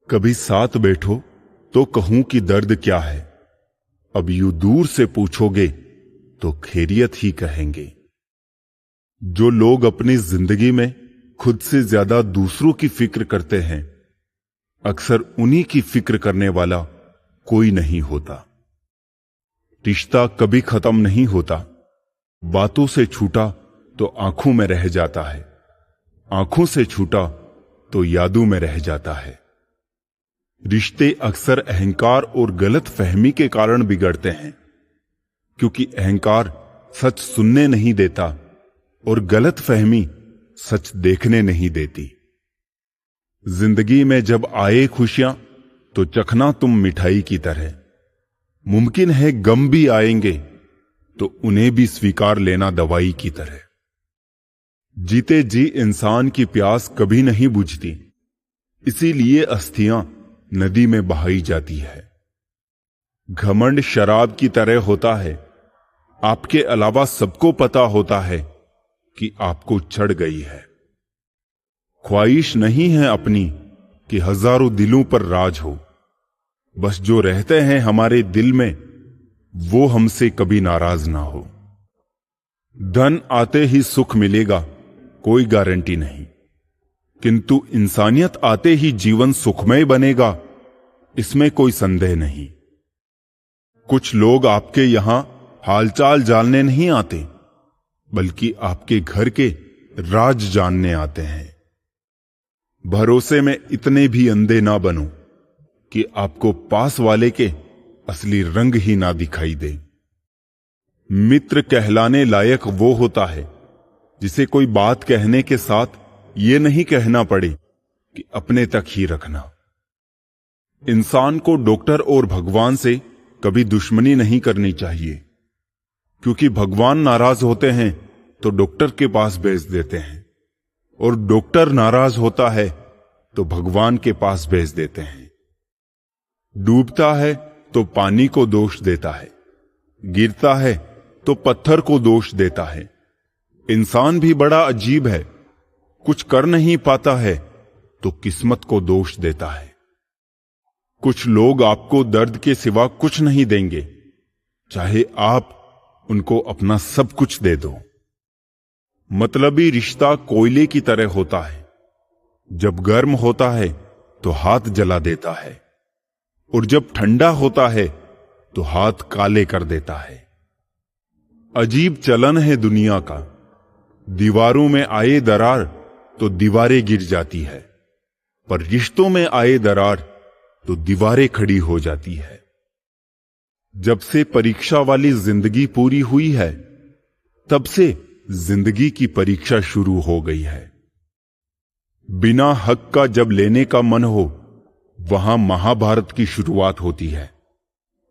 कभी साथ बैठो तो कहूं कि दर्द क्या है, अब यूं दूर से पूछोगे तो खैरियत ही कहेंगे। जो लोग अपनी जिंदगी में खुद से ज्यादा दूसरों की फिक्र करते हैं, अक्सर उन्हीं की फिक्र करने वाला कोई नहीं होता। रिश्ता कभी खत्म नहीं होता, बातों से छूटा तो आंखों में रह जाता है, आंखों से छूटा तो यादों में रह जाता है। रिश्ते अक्सर अहंकार और गलत फहमी के कारण बिगड़ते हैं, क्योंकि अहंकार सच सुनने नहीं देता और गलत फहमी सच देखने नहीं देती। जिंदगी में जब आए खुशियां तो चखना तुम मिठाई की तरह, मुमकिन है गम भी आएंगे तो उन्हें भी स्वीकार लेना दवाई की तरह। जीते जी इंसान की प्यास कभी नहीं बुझती, इसीलिए अस्थियां नदी में बहाई जाती है। घमंड शराब की तरह होता है, आपके अलावा सबको पता होता है कि आपको चढ़ गई है। ख्वाहिश नहीं है अपनी कि हजारों दिलों पर राज हो, बस जो रहते हैं हमारे दिल में वो हमसे कभी नाराज ना हो। धन आते ही सुख मिलेगा कोई गारंटी नहीं, किंतु इंसानियत आते ही जीवन सुखमय बनेगा इसमें कोई संदेह नहीं। कुछ लोग आपके यहां हालचाल जानने नहीं आते, बल्कि आपके घर के राज जानने आते हैं। भरोसे में इतने भी अंधे ना बनो कि आपको पास वाले के असली रंग ही ना दिखाई दे। मित्र कहलाने लायक वो होता है जिसे कोई बात कहने के साथ ये नहीं कहना पड़े कि अपने तक ही रखना। इंसान को डॉक्टर और भगवान से कभी दुश्मनी नहीं करनी चाहिए, क्योंकि भगवान नाराज होते हैं तो डॉक्टर के पास भेज देते हैं, और डॉक्टर नाराज होता है तो भगवान के पास भेज देते हैं। डूबता है तो पानी को दोष देता है, गिरता है तो पत्थर को दोष देता है। इंसान भी बड़ा अजीब है, कुछ कर नहीं पाता है तो किस्मत को दोष देता है। कुछ लोग आपको दर्द के सिवा कुछ नहीं देंगे, चाहे आप उनको अपना सब कुछ दे दो। मतलबी रिश्ता कोयले की तरह होता है, जब गर्म होता है तो हाथ जला देता है, और जब ठंडा होता है तो हाथ काले कर देता है। अजीब चलन है दुनिया का, दीवारों में आए दरार तो दीवारें गिर जाती है, पर रिश्तों में आए दरार तो दीवारें खड़ी हो जाती है। जब से परीक्षा वाली जिंदगी पूरी हुई है, तब से जिंदगी की परीक्षा शुरू हो गई है। बिना हक का जब लेने का मन हो, वहां महाभारत की शुरुआत होती है,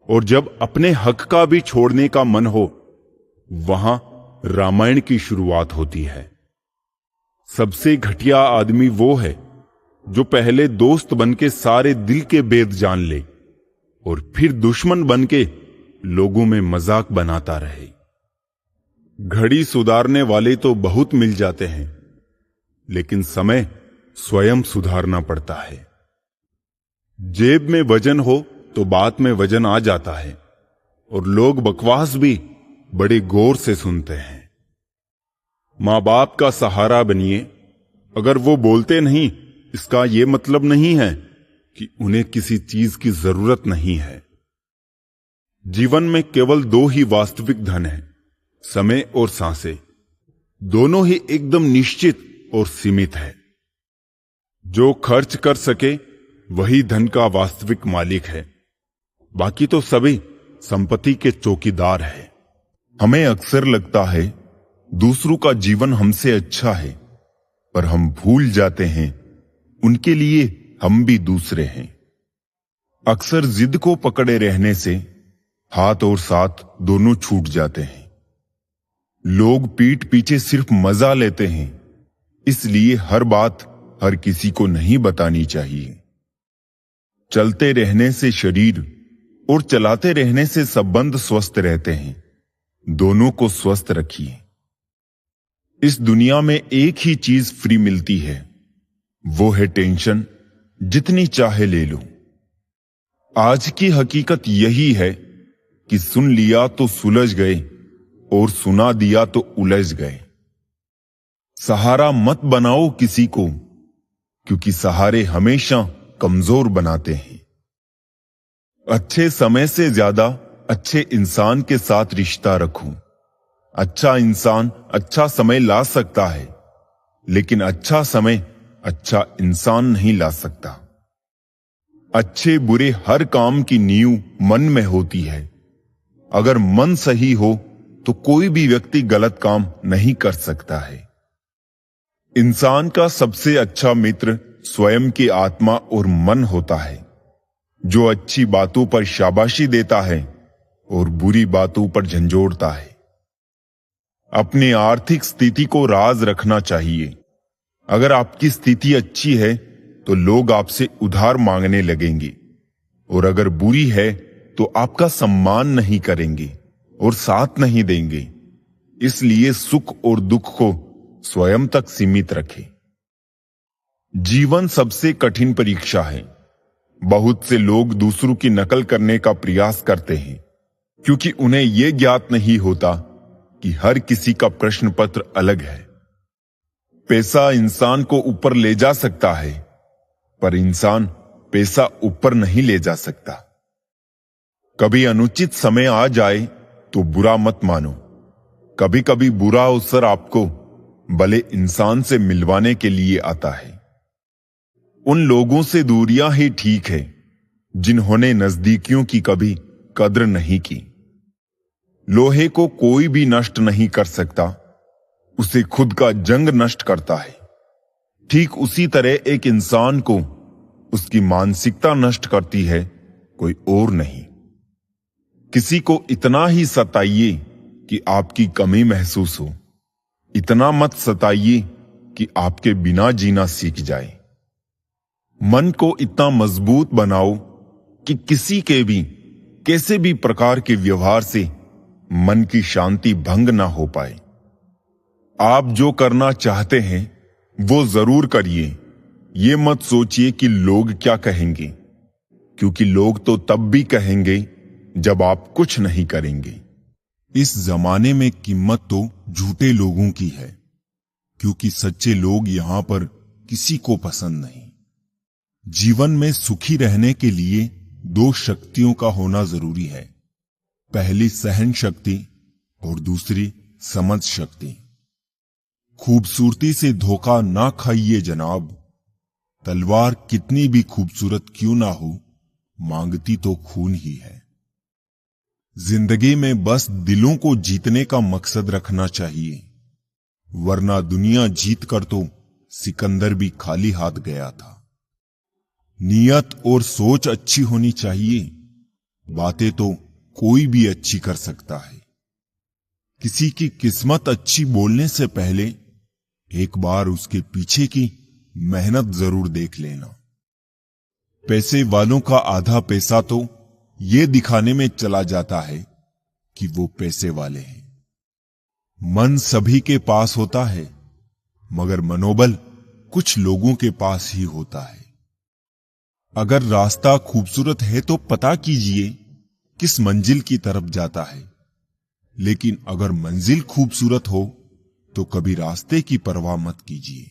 और जब अपने हक का भी छोड़ने का मन हो, वहां रामायण की शुरुआत होती है। सबसे घटिया आदमी वो है जो पहले दोस्त बनके सारे दिल के भेद जान ले और फिर दुश्मन बनके लोगों में मजाक बनाता रहे। घड़ी सुधारने वाले तो बहुत मिल जाते हैं, लेकिन समय स्वयं सुधारना पड़ता है। जेब में वजन हो तो बात में वजन आ जाता है, और लोग बकवास भी बड़े गौर से सुनते हैं। मां बाप का सहारा बनिए, अगर वो बोलते नहीं इसका यह मतलब नहीं है कि उन्हें किसी चीज की जरूरत नहीं है। जीवन में केवल दो ही वास्तविक धन है, समय और सांसें। दोनों ही एकदम निश्चित और सीमित है। जो खर्च कर सके वही धन का वास्तविक मालिक है, बाकी तो सभी संपत्ति के चौकीदार है। हमें अक्सर लगता है दूसरों का जीवन हमसे अच्छा है, पर हम भूल जाते हैं उनके लिए हम भी दूसरे हैं। अक्सर जिद को पकड़े रहने से हाथ और साथ दोनों छूट जाते हैं। लोग पीठ पीछे सिर्फ मजा लेते हैं, इसलिए हर बात हर किसी को नहीं बतानी चाहिए। चलते रहने से शरीर और चलाते रहने से संबंध स्वस्थ रहते हैं। दोनों को स्वस्थ रखिए। इस दुनिया में एक ही चीज फ्री मिलती है, वो है टेंशन, जितनी चाहे ले लो। आज की हकीकत यही है कि सुन लिया तो सुलझ गए और सुना दिया तो उलझ गए। सहारा मत बनाओ किसी को, क्योंकि सहारे हमेशा कमजोर बनाते हैं। अच्छे समय से ज्यादा अच्छे इंसान के साथ रिश्ता रखो। अच्छा इंसान अच्छा समय ला सकता है, लेकिन अच्छा समय अच्छा इंसान नहीं ला सकता। अच्छे बुरे हर काम की नींव मन में होती है। अगर मन सही हो तो कोई भी व्यक्ति गलत काम नहीं कर सकता है। इंसान का सबसे अच्छा मित्र स्वयं की आत्मा और मन होता है, जो अच्छी बातों पर शाबाशी देता है और बुरी बातों पर झंझोड़ता है। अपनी आर्थिक स्थिति को राज रखना चाहिए। अगर आपकी स्थिति अच्छी है तो लोग आपसे उधार मांगने लगेंगे, और अगर बुरी है तो आपका सम्मान नहीं करेंगे और साथ नहीं देंगे। इसलिए सुख और दुख को स्वयं तक सीमित रखें। जीवन सबसे कठिन परीक्षा है। बहुत से लोग दूसरों की नकल करने का प्रयास करते हैं, क्योंकि उन्हें यह ज्ञात नहीं होता कि हर किसी का प्रश्न पत्र अलग है। पैसा इंसान को ऊपर ले जा सकता है, पर इंसान पैसा ऊपर नहीं ले जा सकता। कभी अनुचित समय आ जाए तो बुरा मत मानो। कभी कभी बुरा अवसर आपको भले इंसान से मिलवाने के लिए आता है। उन लोगों से दूरियां ही ठीक है जिन्होंने नजदीकियों की कभी कद्र नहीं की। लोहे को कोई भी नष्ट नहीं कर सकता, उसे खुद का जंग नष्ट करता है। ठीक उसी तरह एक इंसान को उसकी मानसिकता नष्ट करती है, कोई और नहीं। किसी को इतना ही सताइए कि आपकी कमी महसूस हो, इतना मत सताइए कि आपके बिना जीना सीख जाए। मन को इतना मजबूत बनाओ कि किसी के भी कैसे भी प्रकार के व्यवहार से मन की शांति भंग ना हो पाए। आप जो करना चाहते हैं वो जरूर करिए। ये मत सोचिए कि लोग क्या कहेंगे, क्योंकि लोग तो तब भी कहेंगे जब आप कुछ नहीं करेंगे। इस जमाने में कीमत तो झूठे लोगों की है, क्योंकि सच्चे लोग यहां पर किसी को पसंद नहीं। जीवन में सुखी रहने के लिए दो शक्तियों का होना जरूरी है। पहली सहन शक्ति और दूसरी समझ शक्ति। खूबसूरती से धोखा ना खाइए जनाब। तलवार कितनी भी खूबसूरत क्यों ना हो, मांगती तो खून ही है। जिंदगी में बस दिलों को जीतने का मकसद रखना चाहिए, वरना दुनिया जीत कर तो सिकंदर भी खाली हाथ गया था। नियत और सोच अच्छी होनी चाहिए। बातें तो कोई भी अच्छी कर सकता है। किसी की किस्मत अच्छी बोलने से पहले एक बार उसके पीछे की मेहनत जरूर देख लेना। पैसे वालों का आधा पैसा तो ये दिखाने में चला जाता है कि वो पैसे वाले हैं। मन सभी के पास होता है, मगर मनोबल कुछ लोगों के पास ही होता है। अगर रास्ता खूबसूरत है तो पता कीजिए किस मंजिल की तरफ जाता है, लेकिन अगर मंजिल खूबसूरत हो तो कभी रास्ते की परवाह मत कीजिए।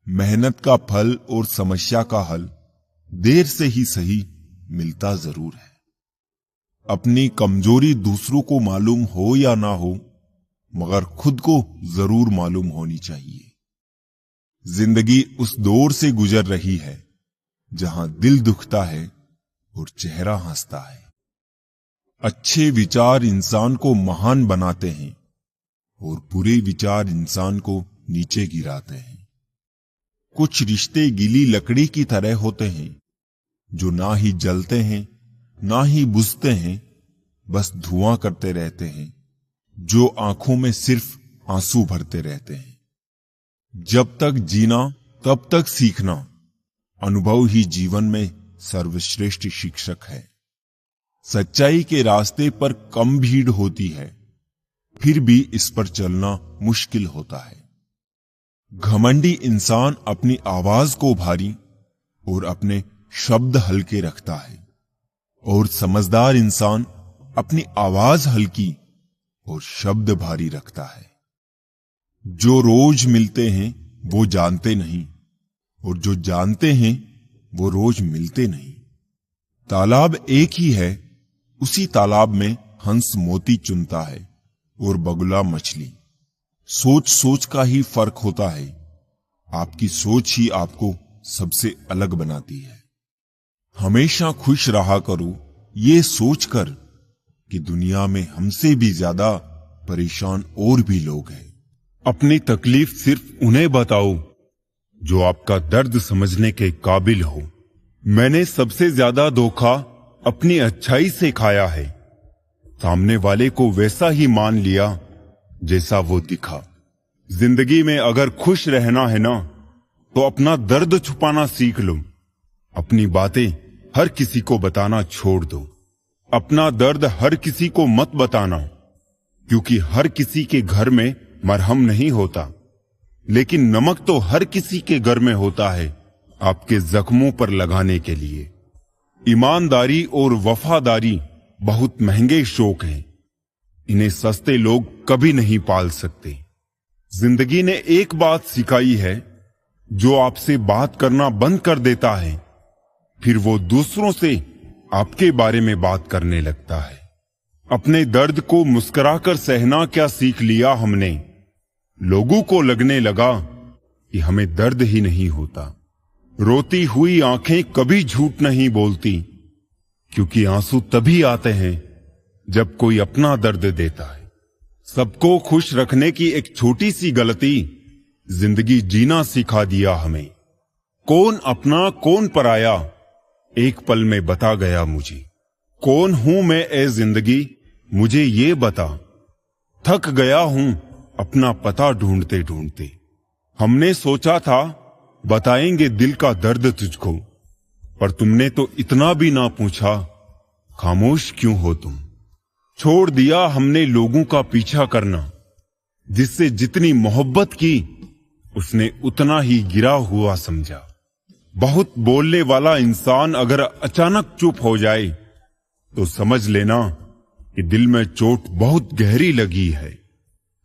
मेहनत का फल और समस्या का हल देर से ही सही मिलता जरूर है। अपनी कमजोरी दूसरों को मालूम हो या ना हो, मगर खुद को जरूर मालूम होनी चाहिए। जिंदगी उस दौर से गुजर रही है जहां दिल दुखता है और चेहरा हंसता है। अच्छे विचार इंसान को महान बनाते हैं और बुरे विचार इंसान को नीचे गिराते हैं। कुछ रिश्ते गीली लकड़ी की तरह होते हैं, जो ना ही जलते हैं ना ही बुझते हैं, बस धुआं करते रहते हैं, जो आंखों में सिर्फ आंसू भरते रहते हैं। जब तक जीना तब तक सीखना, अनुभव ही जीवन में सर्वश्रेष्ठ शिक्षक है। सच्चाई के रास्ते पर कम भीड़ होती है, फिर भी इस पर चलना मुश्किल होता है। घमंडी इंसान अपनी आवाज को भारी और अपने शब्द हल्के रखता है, और समझदार इंसान अपनी आवाज हल्की और शब्द भारी रखता है। जो रोज मिलते हैं वो जानते नहीं, और जो जानते हैं वो रोज मिलते नहीं। तालाब एक ही है, उसी तालाब में हंस मोती चुनता है और बगुला मछली। सोच सोच का ही फर्क होता है। आपकी सोच ही आपको सबसे अलग बनाती है। हमेशा खुश रहा करो, ये सोचकर कि दुनिया में हमसे भी ज्यादा परेशान और भी लोग हैं। अपनी तकलीफ सिर्फ उन्हें बताओ जो आपका दर्द समझने के काबिल हो। मैंने सबसे ज्यादा धोखा अपनी अच्छाई से खाया है। सामने वाले को वैसा ही मान लिया जैसा वो दिखा। जिंदगी में अगर खुश रहना है ना, तो अपना दर्द छुपाना सीख लो। अपनी बातें हर किसी को बताना छोड़ दो। अपना दर्द हर किसी को मत बताना, क्योंकि हर किसी के घर में मरहम नहीं होता, लेकिन नमक तो हर किसी के घर में होता है आपके जख्मों पर लगाने के लिए। ईमानदारी और वफादारी बहुत महंगे शौक हैं। इन्हें सस्ते लोग कभी नहीं पाल सकते। जिंदगी ने एक बात सिखाई है, जो आपसे बात करना बंद कर देता है, फिर वो दूसरों से आपके बारे में बात करने लगता है। अपने दर्द को मुस्कुराकर सहना क्या सीख लिया हमने। लोगों को लगने लगा कि हमें दर्द ही नहीं होता। रोती हुई आंखें कभी झूठ नहीं बोलती, क्योंकि आंसू तभी आते हैं जब कोई अपना दर्द देता है। सबको खुश रखने की एक छोटी सी गलती जिंदगी जीना सिखा दिया हमें। कौन अपना कौन पराया एक पल में बता गया मुझे। कौन हूं मैं ए जिंदगी मुझे ये बता। थक गया हूं अपना पता ढूंढते ढूंढते। हमने सोचा था बताएंगे दिल का दर्द तुझको, पर तुमने तो इतना भी ना पूछा, खामोश क्यों हो तुम। छोड़ दिया हमने लोगों का पीछा करना। जिससे जितनी मोहब्बत की उसने उतना ही गिरा हुआ समझा। बहुत बोलने वाला इंसान अगर अचानक चुप हो जाए तो समझ लेना कि दिल में चोट बहुत गहरी लगी है।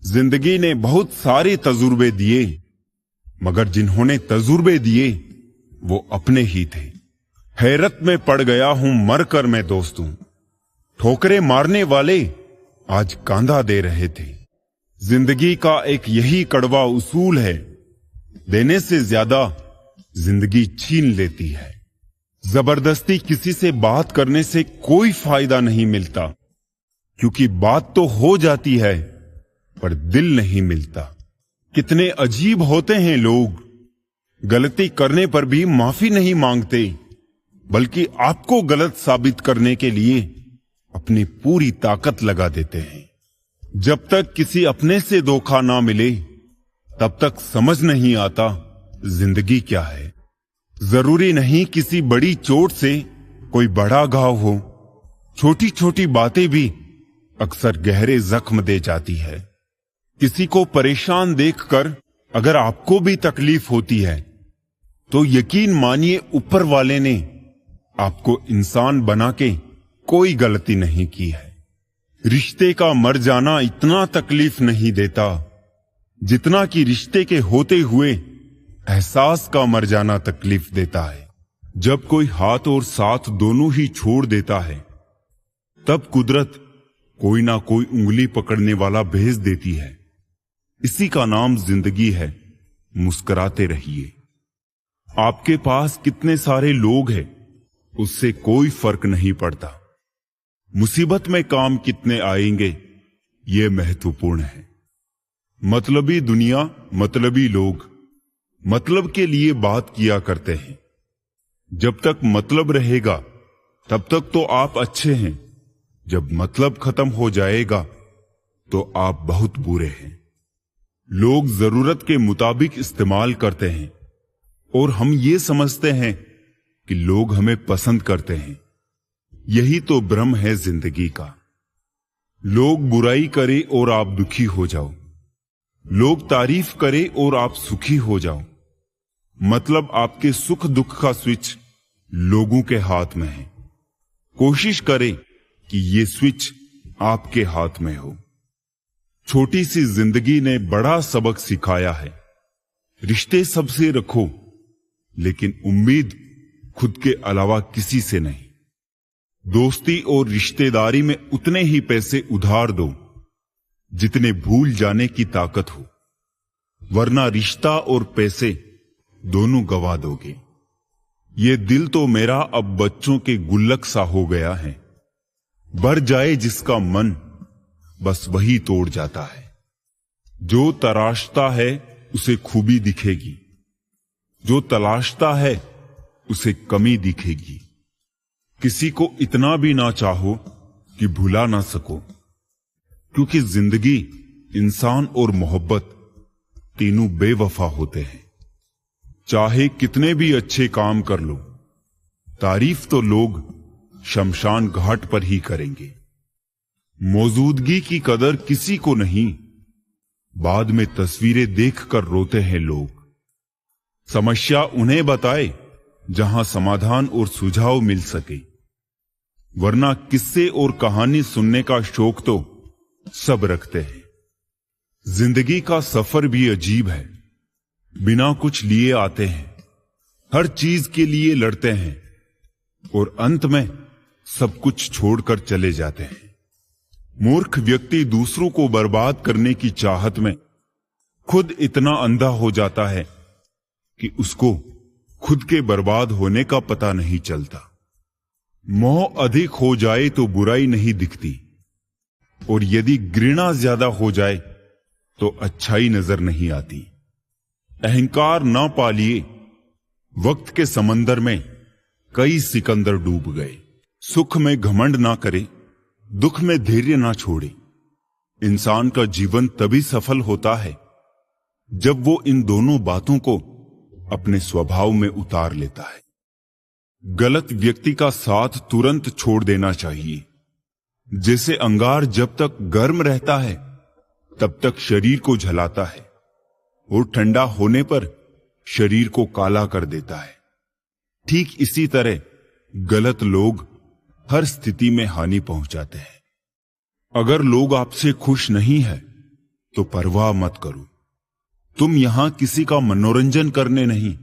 जिंदगी ने बहुत सारे तजुर्बे दिए, मगर जिन्होंने तजुर्बे दिए वो अपने ही थे। हैरत में पड़ गया हूं मरकर मैं दोस्तों। ठोकरे मारने वाले आज कांधा दे रहे थे। जिंदगी का एक यही कड़वा उसूल है, देने से ज्यादा जिंदगी छीन लेती है। जबरदस्ती किसी से बात करने से कोई फायदा नहीं मिलता, क्योंकि बात तो हो जाती है पर दिल नहीं मिलता। कितने अजीब होते हैं लोग, गलती करने पर भी माफी नहीं मांगते, बल्कि आपको गलत साबित करने के लिए अपनी पूरी ताकत लगा देते हैं। जब तक किसी अपने से धोखा ना मिले तब तक समझ नहीं आता जिंदगी क्या है। जरूरी नहीं किसी बड़ी चोट से कोई बड़ा घाव हो, छोटी छोटी बातें भी अक्सर गहरे जख्म दे जाती है। किसी को परेशान देखकर अगर आपको भी तकलीफ होती है तो यकीन मानिए ऊपर वाले ने आपको इंसान बना के कोई गलती नहीं की है। रिश्ते का मर जाना इतना तकलीफ नहीं देता जितना कि रिश्ते के होते हुए एहसास का मर जाना तकलीफ देता है। जब कोई हाथ और साथ दोनों ही छोड़ देता है तब कुदरत कोई ना कोई उंगली पकड़ने वाला भेज देती है। इसी का नाम जिंदगी है। मुस्कुराते रहिए। आपके पास कितने सारे लोग हैं उससे कोई फर्क नहीं पड़ता। मुसीबत में काम कितने आएंगे ये महत्वपूर्ण है। मतलबी दुनिया, मतलबी लोग मतलब के लिए बात किया करते हैं। जब तक मतलब रहेगा तब तक तो आप अच्छे हैं, जब मतलब खत्म हो जाएगा तो आप बहुत बुरे हैं। लोग जरूरत के मुताबिक इस्तेमाल करते हैं और हम ये समझते हैं कि लोग हमें पसंद करते हैं। यही तो भ्रम है जिंदगी का। लोग बुराई करे और आप दुखी हो जाओ, लोग तारीफ करे और आप सुखी हो जाओ। मतलब आपके सुख दुख का स्विच लोगों के हाथ में है। कोशिश करें कि ये स्विच आपके हाथ में हो। छोटी सी जिंदगी ने बड़ा सबक सिखाया है। रिश्ते सबसे रखो, लेकिन उम्मीद खुद के अलावा किसी से नहीं। दोस्ती और रिश्तेदारी में उतने ही पैसे उधार दो जितने भूल जाने की ताकत हो, वरना रिश्ता और पैसे दोनों गवा दोगे। ये दिल तो मेरा अब बच्चों के गुल्लक सा हो गया है। भर जाए जिसका मन, बस वही तोड़ जाता है। जो तराशता है उसे खूबी दिखेगी, जो तलाशता है उसे कमी दिखेगी। किसी को इतना भी ना चाहो कि भुला ना सको, क्योंकि जिंदगी, इंसान और मोहब्बत तीनों बेवफा होते हैं। चाहे कितने भी अच्छे काम कर लो, तारीफ तो लोग शमशान घाट पर ही करेंगे। मौजूदगी की कदर किसी को नहीं, बाद में तस्वीरें देखकर रोते हैं लोग। समस्या उन्हें बताए जहां समाधान और सुझाव मिल सके, वरना किस्से और कहानी सुनने का शौक तो सब रखते हैं। जिंदगी का सफर भी अजीब है। बिना कुछ लिए आते हैं, हर चीज के लिए लड़ते हैं और अंत में सब कुछ छोड़कर चले जाते हैं। मूर्ख व्यक्ति दूसरों को बर्बाद करने की चाहत में खुद इतना अंधा हो जाता है कि उसको खुद के बर्बाद होने का पता नहीं चलता। मोह अधिक हो जाए तो बुराई नहीं दिखती, और यदि घृणा ज्यादा हो जाए तो अच्छाई नजर नहीं आती। अहंकार ना पालिए, वक्त के समंदर में कई सिकंदर डूब गए। सुख में घमंड ना करे, दुख में धैर्य ना छोड़े। इंसान का जीवन तभी सफल होता है जब वो इन दोनों बातों को अपने स्वभाव में उतार लेता है। गलत व्यक्ति का साथ तुरंत छोड़ देना चाहिए। जैसे अंगार जब तक गर्म रहता है तब तक शरीर को जलाता है और ठंडा होने पर शरीर को काला कर देता है। ठीक इसी तरह गलत लोग हर स्थिति में हानि पहुंचाते हैं। अगर लोग आपसे खुश नहीं है तो परवाह मत करो। तुम यहां किसी का मनोरंजन करने नहीं,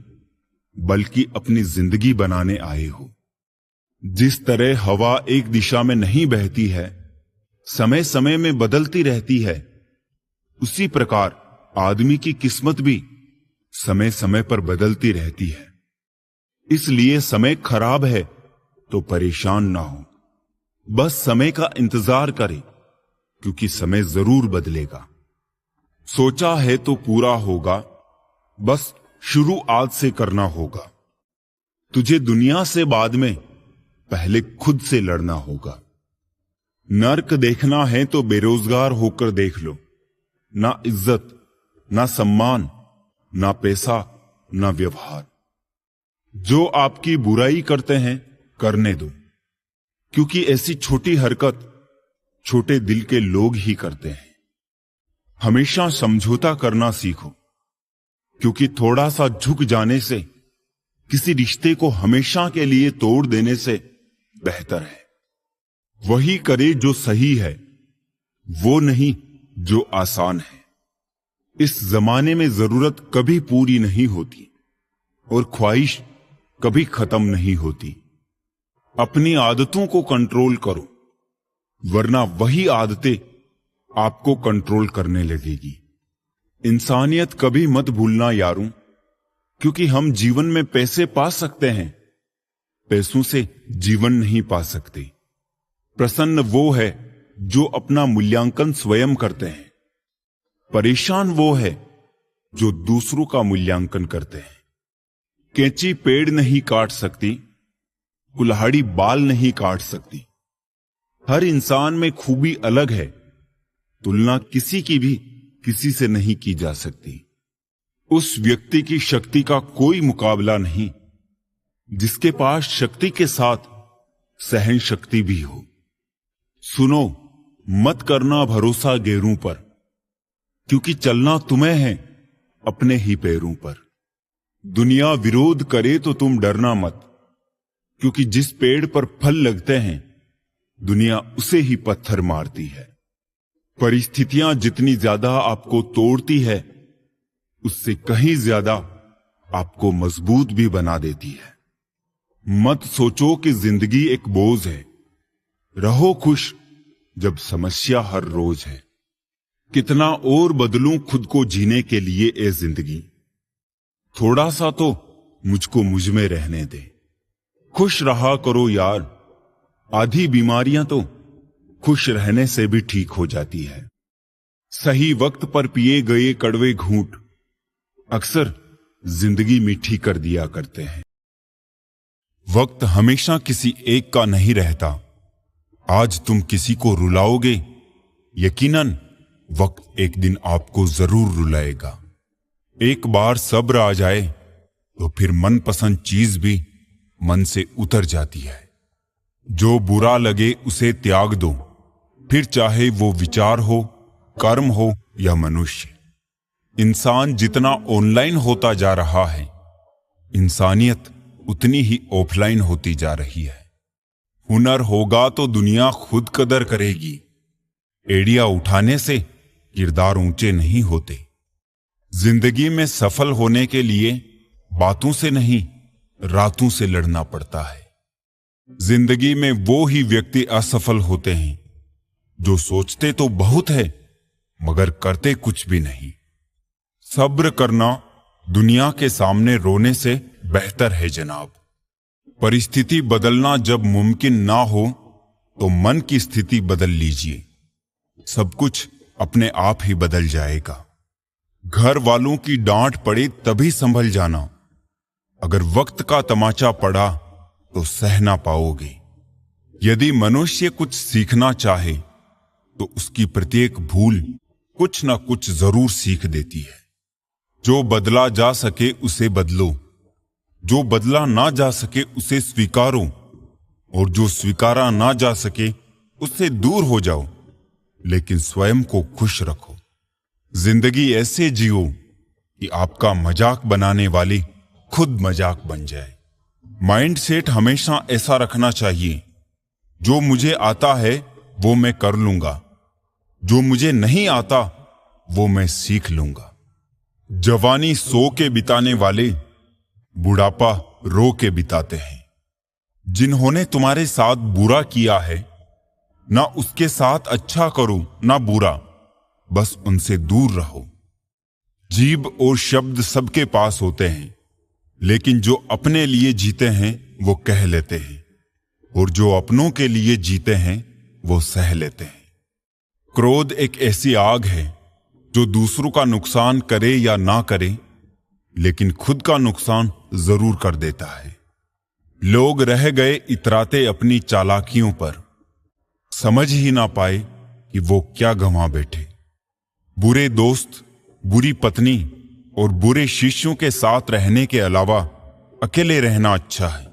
बल्कि अपनी जिंदगी बनाने आए हो। जिस तरह हवा एक दिशा में नहीं बहती है, समय समय में बदलती रहती है, उसी प्रकार आदमी की किस्मत भी समय समय पर बदलती रहती है। इसलिए समय खराब है तो परेशान ना हो, बस समय का इंतजार करें, क्योंकि समय जरूर बदलेगा। सोचा है तो पूरा होगा, बस शुरू आज से करना होगा। तुझे दुनिया से बाद में पहले खुद से लड़ना होगा। नर्क देखना है तो बेरोजगार होकर देख लो। ना इज्जत, ना सम्मान, ना पैसा, ना व्यवहार। जो आपकी बुराई करते हैं करने दो, क्योंकि ऐसी छोटी हरकत छोटे दिल के लोग ही करते हैं। हमेशा समझौता करना सीखो, क्योंकि थोड़ा सा झुक जाने से किसी रिश्ते को हमेशा के लिए तोड़ देने से बेहतर है। वही करे जो सही है, वो नहीं जो आसान है। इस जमाने में जरूरत कभी पूरी नहीं होती और ख्वाहिश कभी खत्म नहीं होती। अपनी आदतों को कंट्रोल करो, वरना वही आदतें आपको कंट्रोल करने लगेगी। इंसानियत कभी मत भूलना यारों, क्योंकि हम जीवन में पैसे पा सकते हैं, पैसों से जीवन नहीं पा सकते। प्रसन्न वो है जो अपना मूल्यांकन स्वयं करते हैं, परेशान वो है जो दूसरों का मूल्यांकन करते हैं। कैंची पेड़ नहीं काट सकती, कुल्हाड़ी बाल नहीं काट सकती। हर इंसान में खूबी अलग है, तुलना किसी की भी किसी से नहीं की जा सकती। उस व्यक्ति की शक्ति का कोई मुकाबला नहीं जिसके पास शक्ति के साथ सहन शक्ति भी हो। सुनो, मत करना भरोसा गैरों पर, क्योंकि चलना तुम्हें है अपने ही पैरों पर। दुनिया विरोध करे तो तुम डरना मत, क्योंकि जिस पेड़ पर फल लगते हैं दुनिया उसे ही पत्थर मारती है। परिस्थितियां जितनी ज्यादा आपको तोड़ती है उससे कहीं ज्यादा आपको मजबूत भी बना देती है। मत सोचो कि जिंदगी एक बोझ है, रहो खुश जब समस्या हर रोज है। कितना और बदलूं खुद को जीने के लिए ए जिंदगी, थोड़ा सा तो मुझको मुझ में रहने दे। खुश रहा करो यार, आधी बीमारियां तो खुश रहने से भी ठीक हो जाती है। सही वक्त पर पिए गए कड़वे घूंट अक्सर जिंदगी मीठी कर दिया करते हैं। वक्त हमेशा किसी एक का नहीं रहता। आज तुम किसी को रुलाओगे, यकीनन वक्त एक दिन आपको जरूर रुलाएगा। एक बार सब्र आ जाए तो फिर मनपसंद चीज भी मन से उतर जाती है। जो बुरा लगे उसे त्याग दो, फिर चाहे वो विचार हो, कर्म हो या मनुष्य। इंसान जितना ऑनलाइन होता जा रहा है, इंसानियत उतनी ही ऑफलाइन होती जा रही है। हुनर होगा तो दुनिया खुद कदर करेगी। एड़ियां उठाने से किरदार ऊंचे नहीं होते। जिंदगी में सफल होने के लिए बातों से नहीं, रातों से लड़ना पड़ता है। जिंदगी में वो ही व्यक्ति असफल होते हैं जो सोचते तो बहुत है मगर करते कुछ भी नहीं। सब्र करना दुनिया के सामने रोने से बेहतर है जनाब। परिस्थिति बदलना जब मुमकिन ना हो तो मन की स्थिति बदल लीजिए, सब कुछ अपने आप ही बदल जाएगा। घर वालों की डांट पड़े तभी संभल जाना, अगर वक्त का तमाचा पड़ा तो सह ना पाओगे। यदि मनुष्य कुछ सीखना चाहे तो उसकी प्रत्येक भूल कुछ ना कुछ जरूर सीख देती है। जो बदला जा सके उसे बदलो, जो बदला ना जा सके उसे स्वीकारो, और जो स्वीकारा ना जा सके उससे दूर हो जाओ, लेकिन स्वयं को खुश रखो। जिंदगी ऐसे जियो कि आपका मजाक बनाने वाले खुद मजाक बन जाए। माइंड सेट हमेशा ऐसा रखना चाहिए, जो मुझे आता है वो मैं कर लूंगा, जो मुझे नहीं आता वो मैं सीख लूंगा। जवानी सो के बिताने वाले बुढ़ापा रो के बिताते हैं। जिन्होंने तुम्हारे साथ बुरा किया है, ना उसके साथ अच्छा करो ना बुरा, बस उनसे दूर रहो। जीभ और शब्द सबके पास होते हैं, लेकिन जो अपने लिए जीते हैं वो कह लेते हैं, और जो अपनों के लिए जीते हैं वो सह लेते हैं। क्रोध एक ऐसी आग है जो दूसरों का नुकसान करे या ना करे, लेकिन खुद का नुकसान जरूर कर देता है। लोग रह गए इतराते अपनी चालाकियों पर, समझ ही ना पाए कि वो क्या गंवा बैठे। बुरे दोस्त, बुरी पत्नी और बुरे शिष्यों के साथ रहने के अलावा अकेले रहना अच्छा है,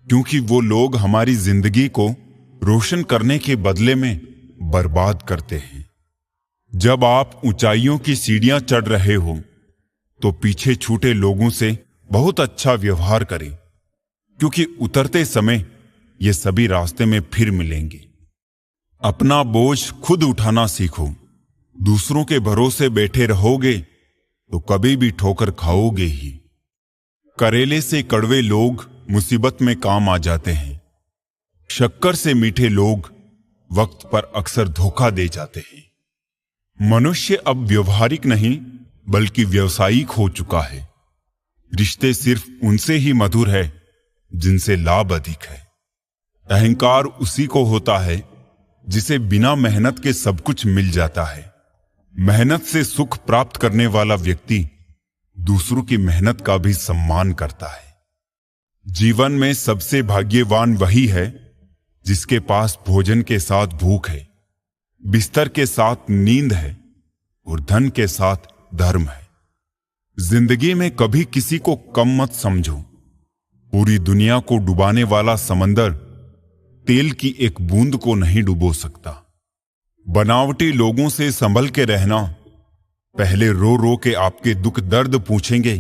क्योंकि वो लोग हमारी जिंदगी को रोशन करने के बदले में बर्बाद करते हैं। जब आप ऊंचाइयों की सीढ़ियां चढ़ रहे हो तो पीछे छूटे लोगों से बहुत अच्छा व्यवहार करें, क्योंकि उतरते समय ये सभी रास्ते में फिर मिलेंगे। अपना बोझ खुद उठाना सीखो। दूसरों के भरोसे बैठे रहोगे तो कभी भी ठोकर खाओगे ही। करेले से कड़वे लोग मुसीबत में काम आ जाते हैं। शक्कर से मीठे लोग वक्त पर अक्सर धोखा दे जाते हैं। मनुष्य अब व्यवहारिक नहीं बल्कि व्यावसायिक हो चुका है। रिश्ते सिर्फ उनसे ही मधुर है जिनसे लाभ अधिक है। अहंकार उसी को होता है जिसे बिना मेहनत के सब कुछ मिल जाता है। मेहनत से सुख प्राप्त करने वाला व्यक्ति दूसरों की मेहनत का भी सम्मान करता है। जीवन में सबसे भाग्यवान वही है जिसके पास भोजन के साथ भूख है, बिस्तर के साथ नींद है और धन के साथ धर्म है। जिंदगी में कभी किसी को कम मत समझो। पूरी दुनिया को डुबाने वाला समंदर तेल की एक बूंद को नहीं डुबो सकता। बनावटी लोगों से संभल के रहना। पहले रो रो के आपके दुख दर्द पूछेंगे,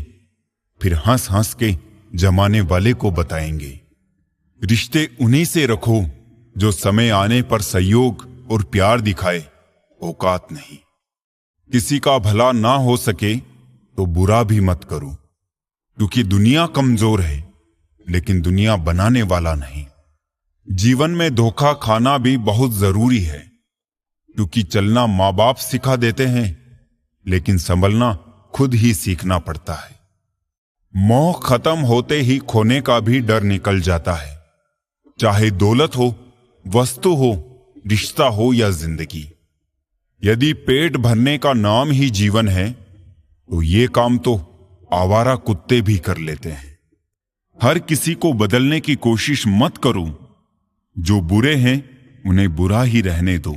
फिर हंस हंस के जमाने वाले को बताएंगे। रिश्ते उन्हीं से रखो जो समय आने पर सहयोग और प्यार दिखाए, औकात नहीं। किसी का भला ना हो सके तो बुरा भी मत करो, क्योंकि दुनिया कमजोर है लेकिन दुनिया बनाने वाला नहीं। जीवन में धोखा खाना भी बहुत जरूरी है, क्योंकि चलना माँ बाप सिखा देते हैं लेकिन संभलना खुद ही सीखना पड़ता है। मोह खत्म होते ही खोने का भी डर निकल जाता है, चाहे दौलत हो, वस्तु हो, रिश्ता हो या जिंदगी। यदि पेट भरने का नाम ही जीवन है तो ये काम तो आवारा कुत्ते भी कर लेते हैं। हर किसी को बदलने की कोशिश मत करो, जो बुरे हैं उन्हें बुरा ही रहने दो,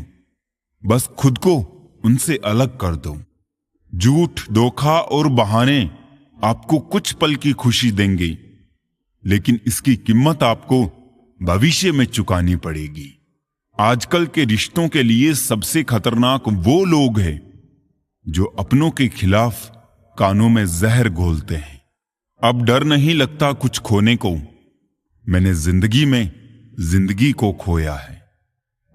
बस खुद को उनसे अलग कर दो। झूठ, धोखा और बहाने आपको कुछ पल की खुशी देंगे, लेकिन इसकी कीमत आपको भविष्य में चुकानी पड़ेगी। आजकल के रिश्तों के लिए सबसे खतरनाक वो लोग हैं जो अपनों के खिलाफ कानों में जहर घोलते हैं। अब डर नहीं लगता कुछ खोने को, मैंने जिंदगी में जिंदगी को खोया है।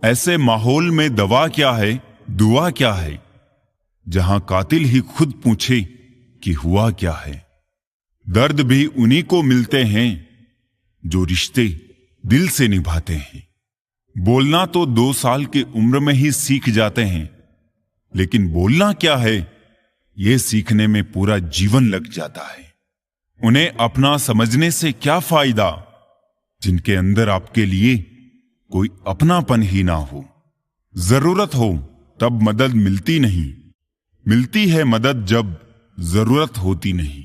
ऐसे माहौल में दवा क्या है, दुआ क्या है, जहां कातिल ही खुद पूछे कि हुआ क्या है। दर्द भी उन्हीं को मिलते हैं जो रिश्ते दिल से निभाते हैं। बोलना तो 2 साल की उम्र में ही सीख जाते हैं, लेकिन बोलना क्या है यह सीखने में पूरा जीवन लग जाता है। उन्हें अपना समझने से क्या फायदा जिनके अंदर आपके लिए कोई अपनापन ही ना हो। जरूरत हो तब मदद मिलती नहीं, मिलती है मदद जब जरूरत होती नहीं।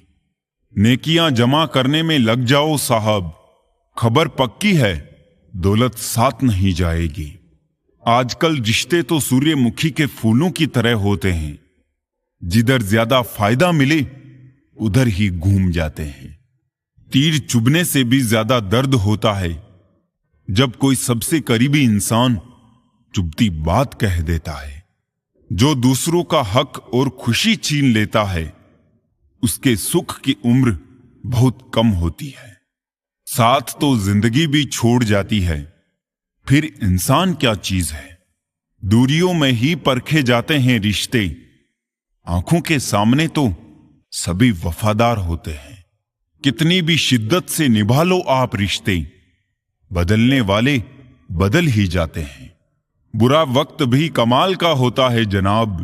नेकियां जमा करने में लग जाओ साहब, खबर पक्की है दौलत साथ नहीं जाएगी। आजकल रिश्ते तो सूर्यमुखी के फूलों की तरह होते हैं, जिधर ज्यादा फायदा मिले उधर ही घूम जाते हैं। तीर चुभने से भी ज्यादा दर्द होता है जब कोई सबसे करीबी इंसान चुभती बात कह देता है। जो दूसरों का हक और खुशी छीन लेता है उसके सुख की उम्र बहुत कम होती है। साथ तो जिंदगी भी छोड़ जाती है, फिर इंसान क्या चीज है। दूरियों में ही परखे जाते हैं रिश्ते, आंखों के सामने तो सभी वफादार होते हैं। कितनी भी शिद्दत से निभा लो आप रिश्ते, बदलने वाले बदल ही जाते हैं। बुरा वक्त भी कमाल का होता है जनाब,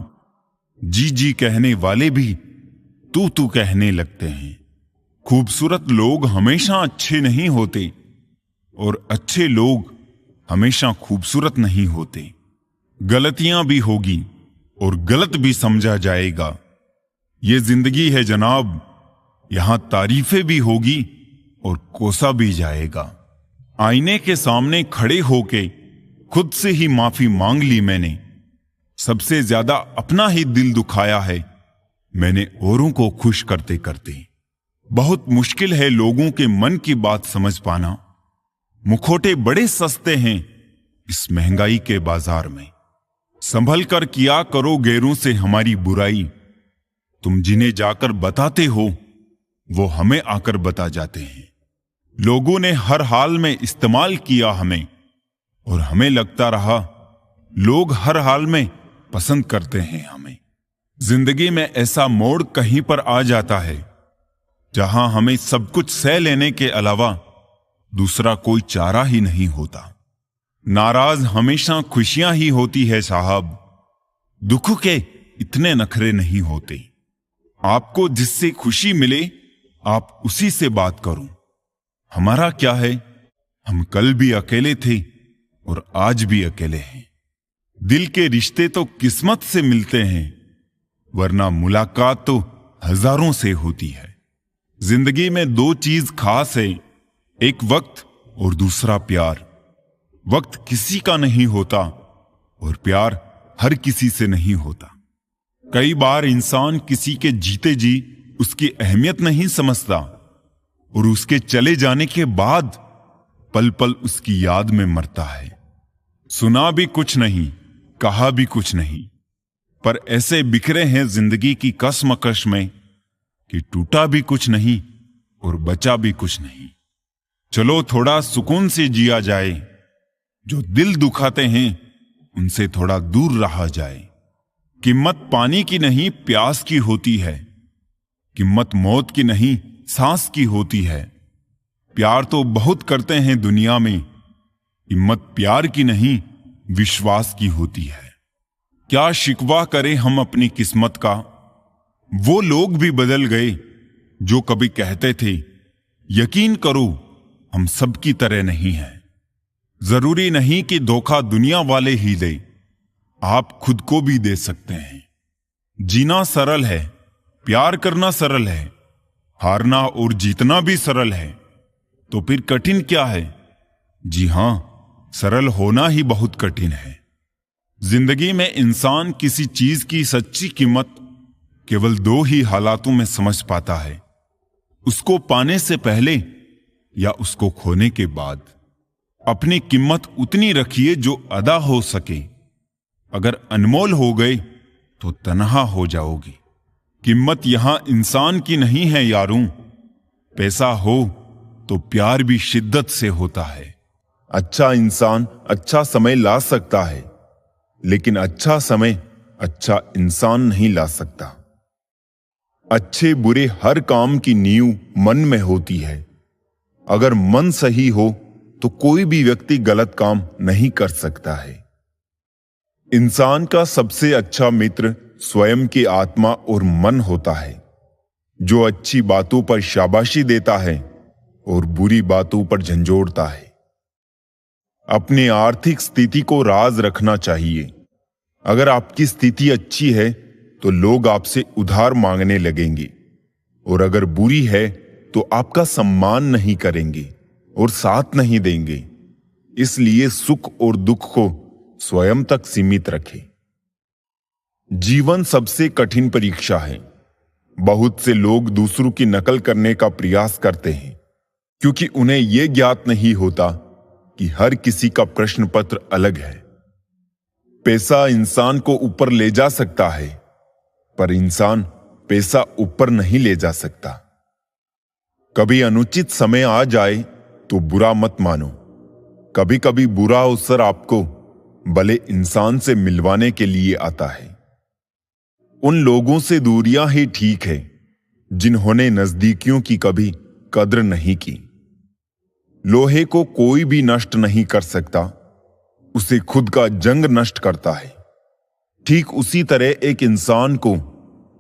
जी जी कहने वाले भी तू तू कहने लगते हैं। खूबसूरत लोग हमेशा अच्छे नहीं होते और अच्छे लोग हमेशा खूबसूरत नहीं होते। गलतियां भी होगी और गलत भी समझा जाएगा। ये जिंदगी है जनाब, यहां तारीफें भी होगी और कोसा भी जाएगा। आईने के सामने खड़े होके खुद से ही माफी मांग ली मैंने। सबसे ज्यादा अपना ही दिल दुखाया है मैंने औरों को खुश करते करते। बहुत मुश्किल है लोगों के मन की बात समझ पाना। मुखौटे बड़े सस्ते हैं इस महंगाई के बाजार में। संभल कर किया करो गैरों से हमारी बुराई। तुम जिन्हें जाकर बताते हो वो हमें आकर बता जाते हैं। लोगों ने हर हाल में इस्तेमाल किया हमें और हमें लगता रहा लोग हर हाल में पसंद करते हैं हमें। जिंदगी में ऐसा मोड़ कहीं पर आ जाता है जहां हमें सब कुछ सह लेने के अलावा दूसरा कोई चारा ही नहीं होता। नाराज हमेशा खुशियां ही होती है साहब, दुख के इतने नखरे नहीं होते। आपको जिससे खुशी मिले आप उसी से बात करो। हमारा क्या है, हम कल भी अकेले थे और आज भी अकेले हैं। दिल के रिश्ते तो किस्मत से मिलते हैं, वरना मुलाकात तो हजारों से होती है। जिंदगी में 2 चीज खास है, एक वक्त और दूसरा प्यार। वक्त किसी का नहीं होता और प्यार हर किसी से नहीं होता। कई बार इंसान किसी के जीते जी उसकी अहमियत नहीं समझता और उसके चले जाने के बाद पल पल उसकी याद में मरता है। सुना भी कुछ नहीं, कहा भी कुछ नहीं, पर ऐसे बिखरे हैं जिंदगी की कसमकश में कि टूटा भी कुछ नहीं और बचा भी कुछ नहीं। चलो थोड़ा सुकून से जिया जाए, जो दिल दुखाते हैं उनसे थोड़ा दूर रहा जाए। कीमत पानी की नहीं प्यास की होती है, कीमत मौत की नहीं सांस की होती है। प्यार तो बहुत करते हैं दुनिया में, कीमत प्यार की नहीं विश्वास की होती है। क्या शिकवा करें हम अपनी किस्मत का, वो लोग भी बदल गए जो कभी कहते थे यकीन करो हम सबकी तरह नहीं हैं। जरूरी नहीं कि धोखा दुनिया वाले ही दे, आप खुद को भी दे सकते हैं। जीना सरल है, प्यार करना सरल है, हारना और जीतना भी सरल है, तो फिर कठिन क्या है? जी हां, सरल होना ही बहुत कठिन है। जिंदगी में इंसान किसी चीज की सच्ची कीमत केवल दो ही हालातों में समझ पाता है, उसको पाने से पहले या उसको खोने के बाद। अपनी कीमत उतनी रखिए जो अदा हो सके, अगर अनमोल हो गए तो तन्हा हो जाओगी। कीमत यहां इंसान की नहीं है यारों, पैसा हो तो प्यार भी शिद्दत से होता है। अच्छा इंसान अच्छा समय ला सकता है, लेकिन अच्छा समय अच्छा इंसान नहीं ला सकता। अच्छे बुरे हर काम की नींव मन में होती है। अगर मन सही हो तो कोई भी व्यक्ति गलत काम नहीं कर सकता है। इंसान का सबसे अच्छा मित्र स्वयं की आत्मा और मन होता है, जो अच्छी बातों पर शाबाशी देता है और बुरी बातों पर झंझोड़ता है। अपनी आर्थिक स्थिति को राज रखना चाहिए। अगर आपकी स्थिति अच्छी है तो लोग आपसे उधार मांगने लगेंगे, और अगर बुरी है तो आपका सम्मान नहीं करेंगे और साथ नहीं देंगे। इसलिए सुख और दुख को स्वयं तक सीमित रखें। जीवन सबसे कठिन परीक्षा है। बहुत से लोग दूसरों की नकल करने का प्रयास करते हैं, क्योंकि उन्हें यह ज्ञात नहीं होता कि हर किसी का प्रश्न पत्र अलग है। पैसा इंसान को ऊपर ले जा सकता है, पर इंसान पैसा ऊपर नहीं ले जा सकता। कभी अनुचित समय आ जाए तो बुरा मत मानो। कभी कभी बुरा अवसर आपको भले इंसान से मिलवाने के लिए आता है। उन लोगों से दूरियां ही ठीक है जिन्होंने नजदीकियों की कभी कद्र नहीं की। लोहे को कोई भी नष्ट नहीं कर सकता, उसे खुद का जंग नष्ट करता है। ठीक उसी तरह एक इंसान को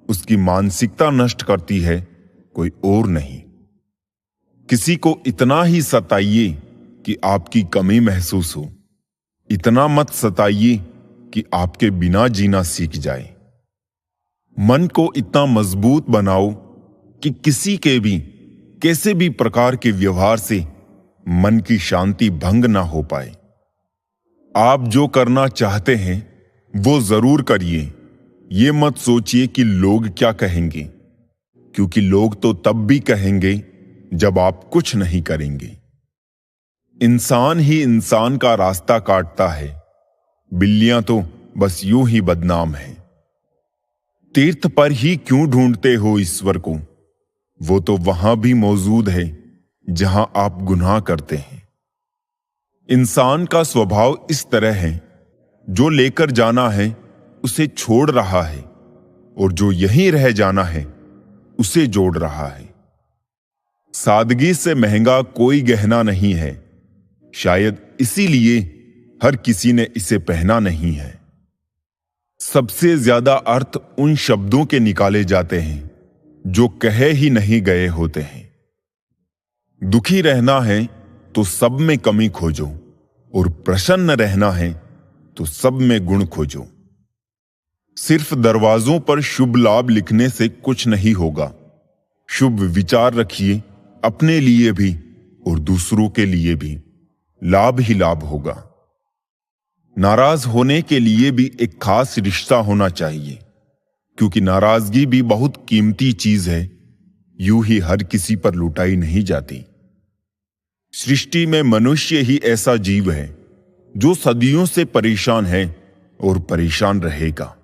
उसकी मानसिकता नष्ट करती है, कोई और नहीं। किसी को इतना ही सताइए कि आपकी कमी महसूस हो, इतना मत सताइए कि आपके बिना जीना सीख जाए। मन को इतना मजबूत बनाओ कि किसी के भी कैसे भी प्रकार के व्यवहार से मन की शांति भंग ना हो पाए। आप जो करना चाहते हैं वो जरूर करिए। ये मत सोचिए कि लोग क्या कहेंगे, क्योंकि लोग तो तब भी कहेंगे जब आप कुछ नहीं करेंगे। इंसान ही इंसान का रास्ता काटता है, बिल्लियां तो बस यूं ही बदनाम हैं। तीर्थ पर ही क्यों ढूंढते हो ईश्वर को, वो तो वहां भी मौजूद है जहां आप गुनाह करते हैं। इंसान का स्वभाव इस तरह है, जो लेकर जाना है उसे छोड़ रहा है, और जो यहीं रह जाना है उसे जोड़ रहा है। सादगी से महंगा कोई गहना नहीं है, शायद इसीलिए हर किसी ने इसे पहना नहीं है। सबसे ज्यादा अर्थ उन शब्दों के निकाले जाते हैं जो कहे ही नहीं गए होते हैं। दुखी रहना है तो सब में कमी खोजो, और प्रसन्न रहना है तो सब में गुण खोजो। सिर्फ दरवाजों पर शुभ लाभ लिखने से कुछ नहीं होगा। शुभ विचार रखिए, अपने लिए भी और दूसरों के लिए भी लाभ ही लाभ होगा। नाराज होने के लिए भी एक खास रिश्ता होना चाहिए, क्योंकि नाराजगी भी बहुत कीमती चीज है, यूं ही हर किसी पर लुटाई नहीं जाती। सृष्टि में मनुष्य ही ऐसा जीव है जो सदियों से परेशान है और परेशान रहेगा।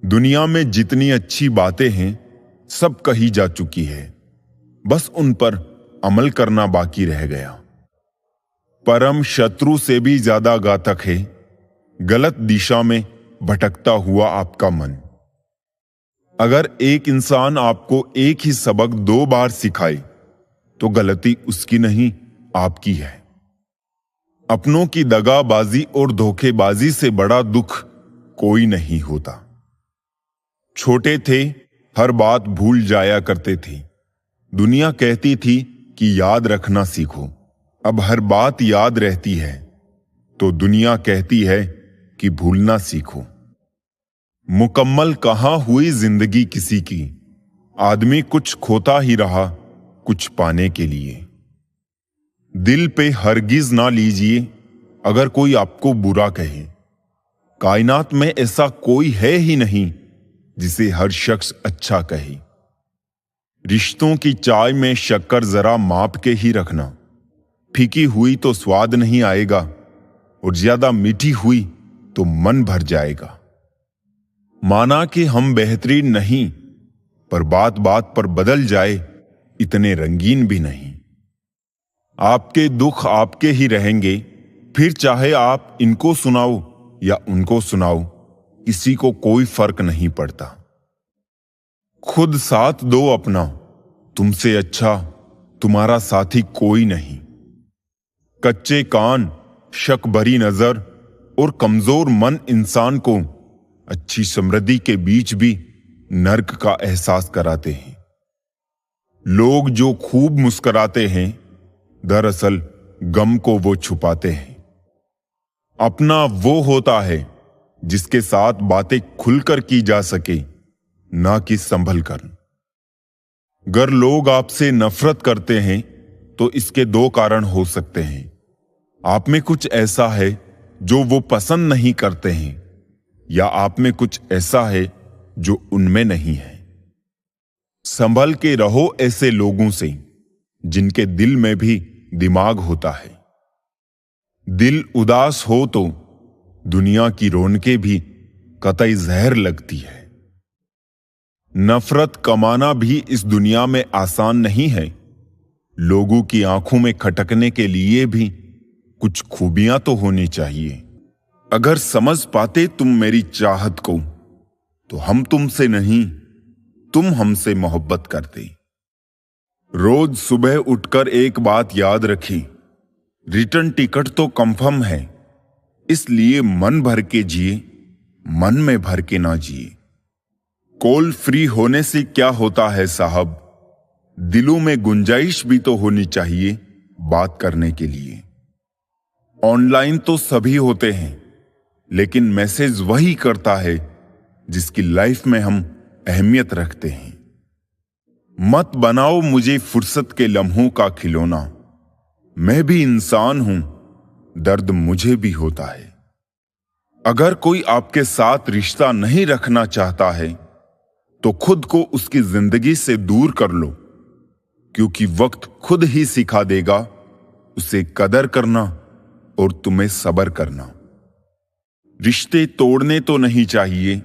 दुनिया में जितनी अच्छी बातें हैं सब कही जा चुकी है, बस उन पर अमल करना बाकी रह गया। परम शत्रु से भी ज्यादा घातक है गलत दिशा में भटकता हुआ आपका मन। अगर एक इंसान आपको एक ही सबक 2 बार सिखाए तो गलती उसकी नहीं, आपकी है। अपनों की दगाबाजी और धोखेबाजी से बड़ा दुख कोई नहीं होता। छोटे थे, हर बात भूल जाया करते थे। दुनिया कहती थी कि याद रखना सीखो। अब हर बात याद रहती है तो दुनिया कहती है कि भूलना सीखो। मुकम्मल कहां हुई जिंदगी किसी की, आदमी कुछ खोता ही रहा कुछ पाने के लिए। दिल पे हरगिज ना लीजिए अगर कोई आपको बुरा कहे। कायनात में ऐसा कोई है ही नहीं जिसे हर शख्स अच्छा कहे। रिश्तों की चाय में शक्कर जरा माप के ही रखना। फीकी हुई तो स्वाद नहीं आएगा और ज्यादा मीठी हुई तो मन भर जाएगा। माना कि हम बेहतरीन नहीं, पर बात बात पर बदल जाए इतने रंगीन भी नहीं। आपके दुख आपके ही रहेंगे, फिर चाहे आप इनको सुनाओ या उनको सुनाओ, किसी को कोई फर्क नहीं पड़ता। खुद साथ दो अपना, तुमसे अच्छा तुम्हारा साथी कोई नहीं। कच्चे कान, शक भरी नजर और कमजोर मन इंसान को अच्छी समृद्धि के बीच भी नर्क का एहसास कराते हैं। लोग जो खूब मुस्कुराते हैं, दरअसल गम को वो छुपाते हैं। अपना वो होता है जिसके साथ बातें खुलकर की जा सके, ना कि संभल कर। अगर लोग आपसे नफरत करते हैं तो इसके 2 कारण हो सकते हैं। आप में कुछ ऐसा है जो वो पसंद नहीं करते हैं, या आप में कुछ ऐसा है जो उनमें नहीं है। संभल के रहो ऐसे लोगों से जिनके दिल में भी दिमाग होता है। दिल उदास हो तो दुनिया की रौनकें भी कतई जहर लगती है। नफरत कमाना भी इस दुनिया में आसान नहीं है। लोगों की आंखों में खटकने के लिए भी कुछ खूबियां तो होनी चाहिए। अगर समझ पाते तुम मेरी चाहत को तो हम तुमसे नहीं, तुम हमसे मोहब्बत करते। रोज सुबह उठकर एक बात याद रखी, रिटर्न टिकट तो कंफर्म है, इसलिए मन भर के जिए, मन में भर के ना जिए। कॉल फ्री होने से क्या होता है साहब, दिलों में गुंजाइश भी तो होनी चाहिए बात करने के लिए। ऑनलाइन तो सभी होते हैं, लेकिन मैसेज वही करता है जिसकी लाइफ में हम अहमियत रखते हैं। मत बनाओ मुझे फुर्सत के लम्हों का खिलौना, मैं भी इंसान हूं, दर्द मुझे भी होता है। अगर कोई आपके साथ रिश्ता नहीं रखना चाहता है तो खुद को उसकी जिंदगी से दूर कर लो, क्योंकि वक्त खुद ही सिखा देगा उसे कदर करना और तुम्हें सब्र करना। रिश्ते तोड़ने तो नहीं चाहिए,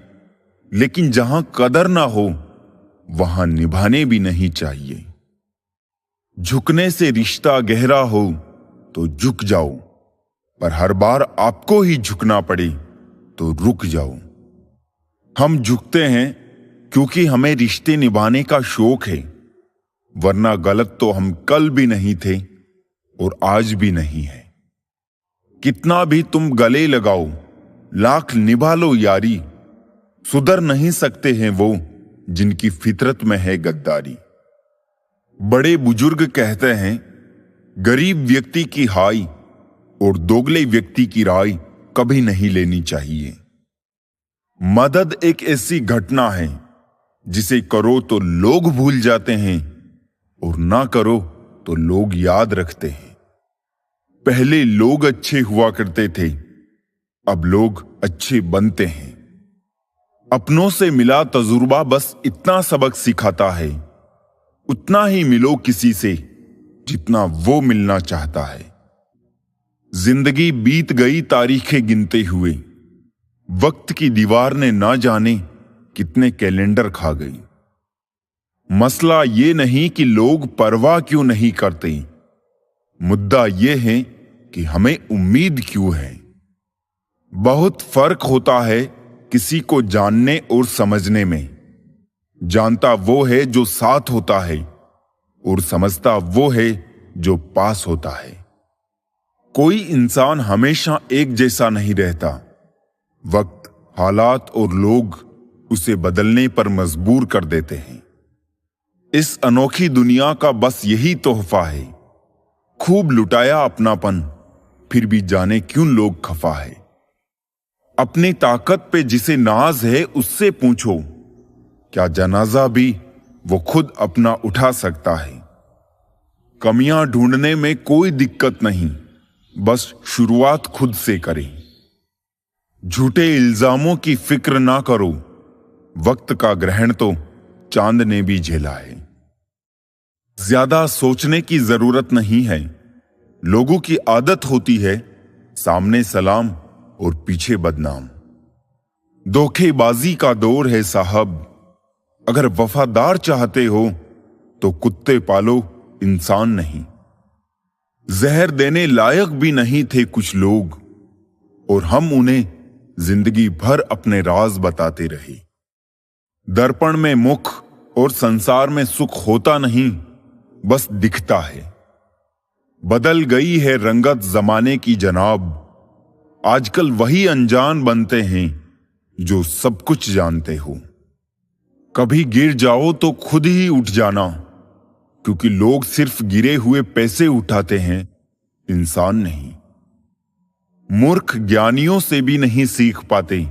लेकिन जहां कदर ना हो वहां निभाने भी नहीं चाहिए। झुकने से रिश्ता गहरा हो तो झुक जाओ, पर हर बार आपको ही झुकना पड़े तो रुक जाओ। हम झुकते हैं क्योंकि हमें रिश्ते निभाने का शौक है, वरना गलत तो हम कल भी नहीं थे और आज भी नहीं है। कितना भी तुम गले लगाओ, लाख निभा लो यारी, सुधर नहीं सकते हैं वो जिनकी फितरत में है गद्दारी। बड़े बुजुर्ग कहते हैं, गरीब व्यक्ति की हाय और दोगले व्यक्ति की राय कभी नहीं लेनी चाहिए। मदद एक ऐसी घटना है जिसे करो तो लोग भूल जाते हैं और ना करो तो लोग याद रखते हैं। पहले लोग अच्छे हुआ करते थे, अब लोग अच्छे बनते हैं। अपनों से मिला तजुर्बा बस इतना सबक सिखाता है, उतना ही मिलो किसी से जितना वो मिलना चाहता है। जिंदगी बीत गई तारीखें गिनते हुए, वक्त की दीवार ने ना जाने कितने कैलेंडर खा गई। मसला ये नहीं कि लोग परवाह क्यों नहीं करते, मुद्दा ये है कि हमें उम्मीद क्यों है। बहुत फर्क होता है किसी को जानने और समझने में। जानता वो है जो साथ होता है और समझता वो है जो पास होता है। कोई इंसान हमेशा एक जैसा नहीं रहता। वक्त, हालात और लोग उसे बदलने पर मजबूर कर देते हैं। इस अनोखी दुनिया का बस यही तोहफा है। खूब लुटाया अपनापन, फिर भी जाने क्यों लोग खफा है। अपनी ताकत पे जिसे नाज है उससे पूछो, क्या जनाजा भी वो खुद अपना उठा सकता है। कमियां ढूंढने में कोई दिक्कत नहीं, बस शुरुआत खुद से करें। झूठे इल्जामों की फिक्र ना करो, वक्त का ग्रहण तो चांद ने भी झेला है। ज्यादा सोचने की जरूरत नहीं है। लोगों की आदत होती है सामने सलाम और पीछे बदनाम। धोखेबाजी का दौर है साहब, अगर वफादार चाहते हो तो कुत्ते पालो, इंसान नहीं। जहर देने लायक भी नहीं थे कुछ लोग और हम उन्हें जिंदगी भर अपने राज बताते रहे। दर्पण में मुख और संसार में सुख होता नहीं, बस दिखता है। बदल गई है रंगत जमाने की जनाब, आजकल वही अनजान बनते हैं जो सब कुछ जानते हो। कभी गिर जाओ तो खुद ही उठ जाना, क्योंकि लोग सिर्फ गिरे हुए पैसे उठाते हैं, इंसान नहीं। मूर्ख ज्ञानियों से भी नहीं सीख पाते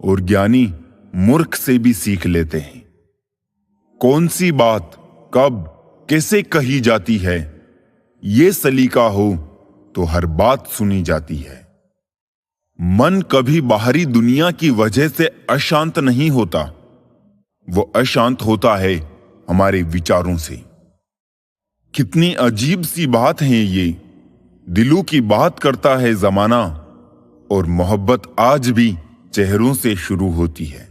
और ज्ञानी मूर्ख से भी सीख लेते हैं। कौन सी बात कब कैसे कही जाती है, ये सलीका हो तो हर बात सुनी जाती है। मन कभी बाहरी दुनिया की वजह से अशांत नहीं होता, वो अशांत होता है हमारे विचारों से। कितनी अजीब सी बात है ये, दिलों की बात करता है जमाना और मोहब्बत आज भी चेहरों से शुरू होती है।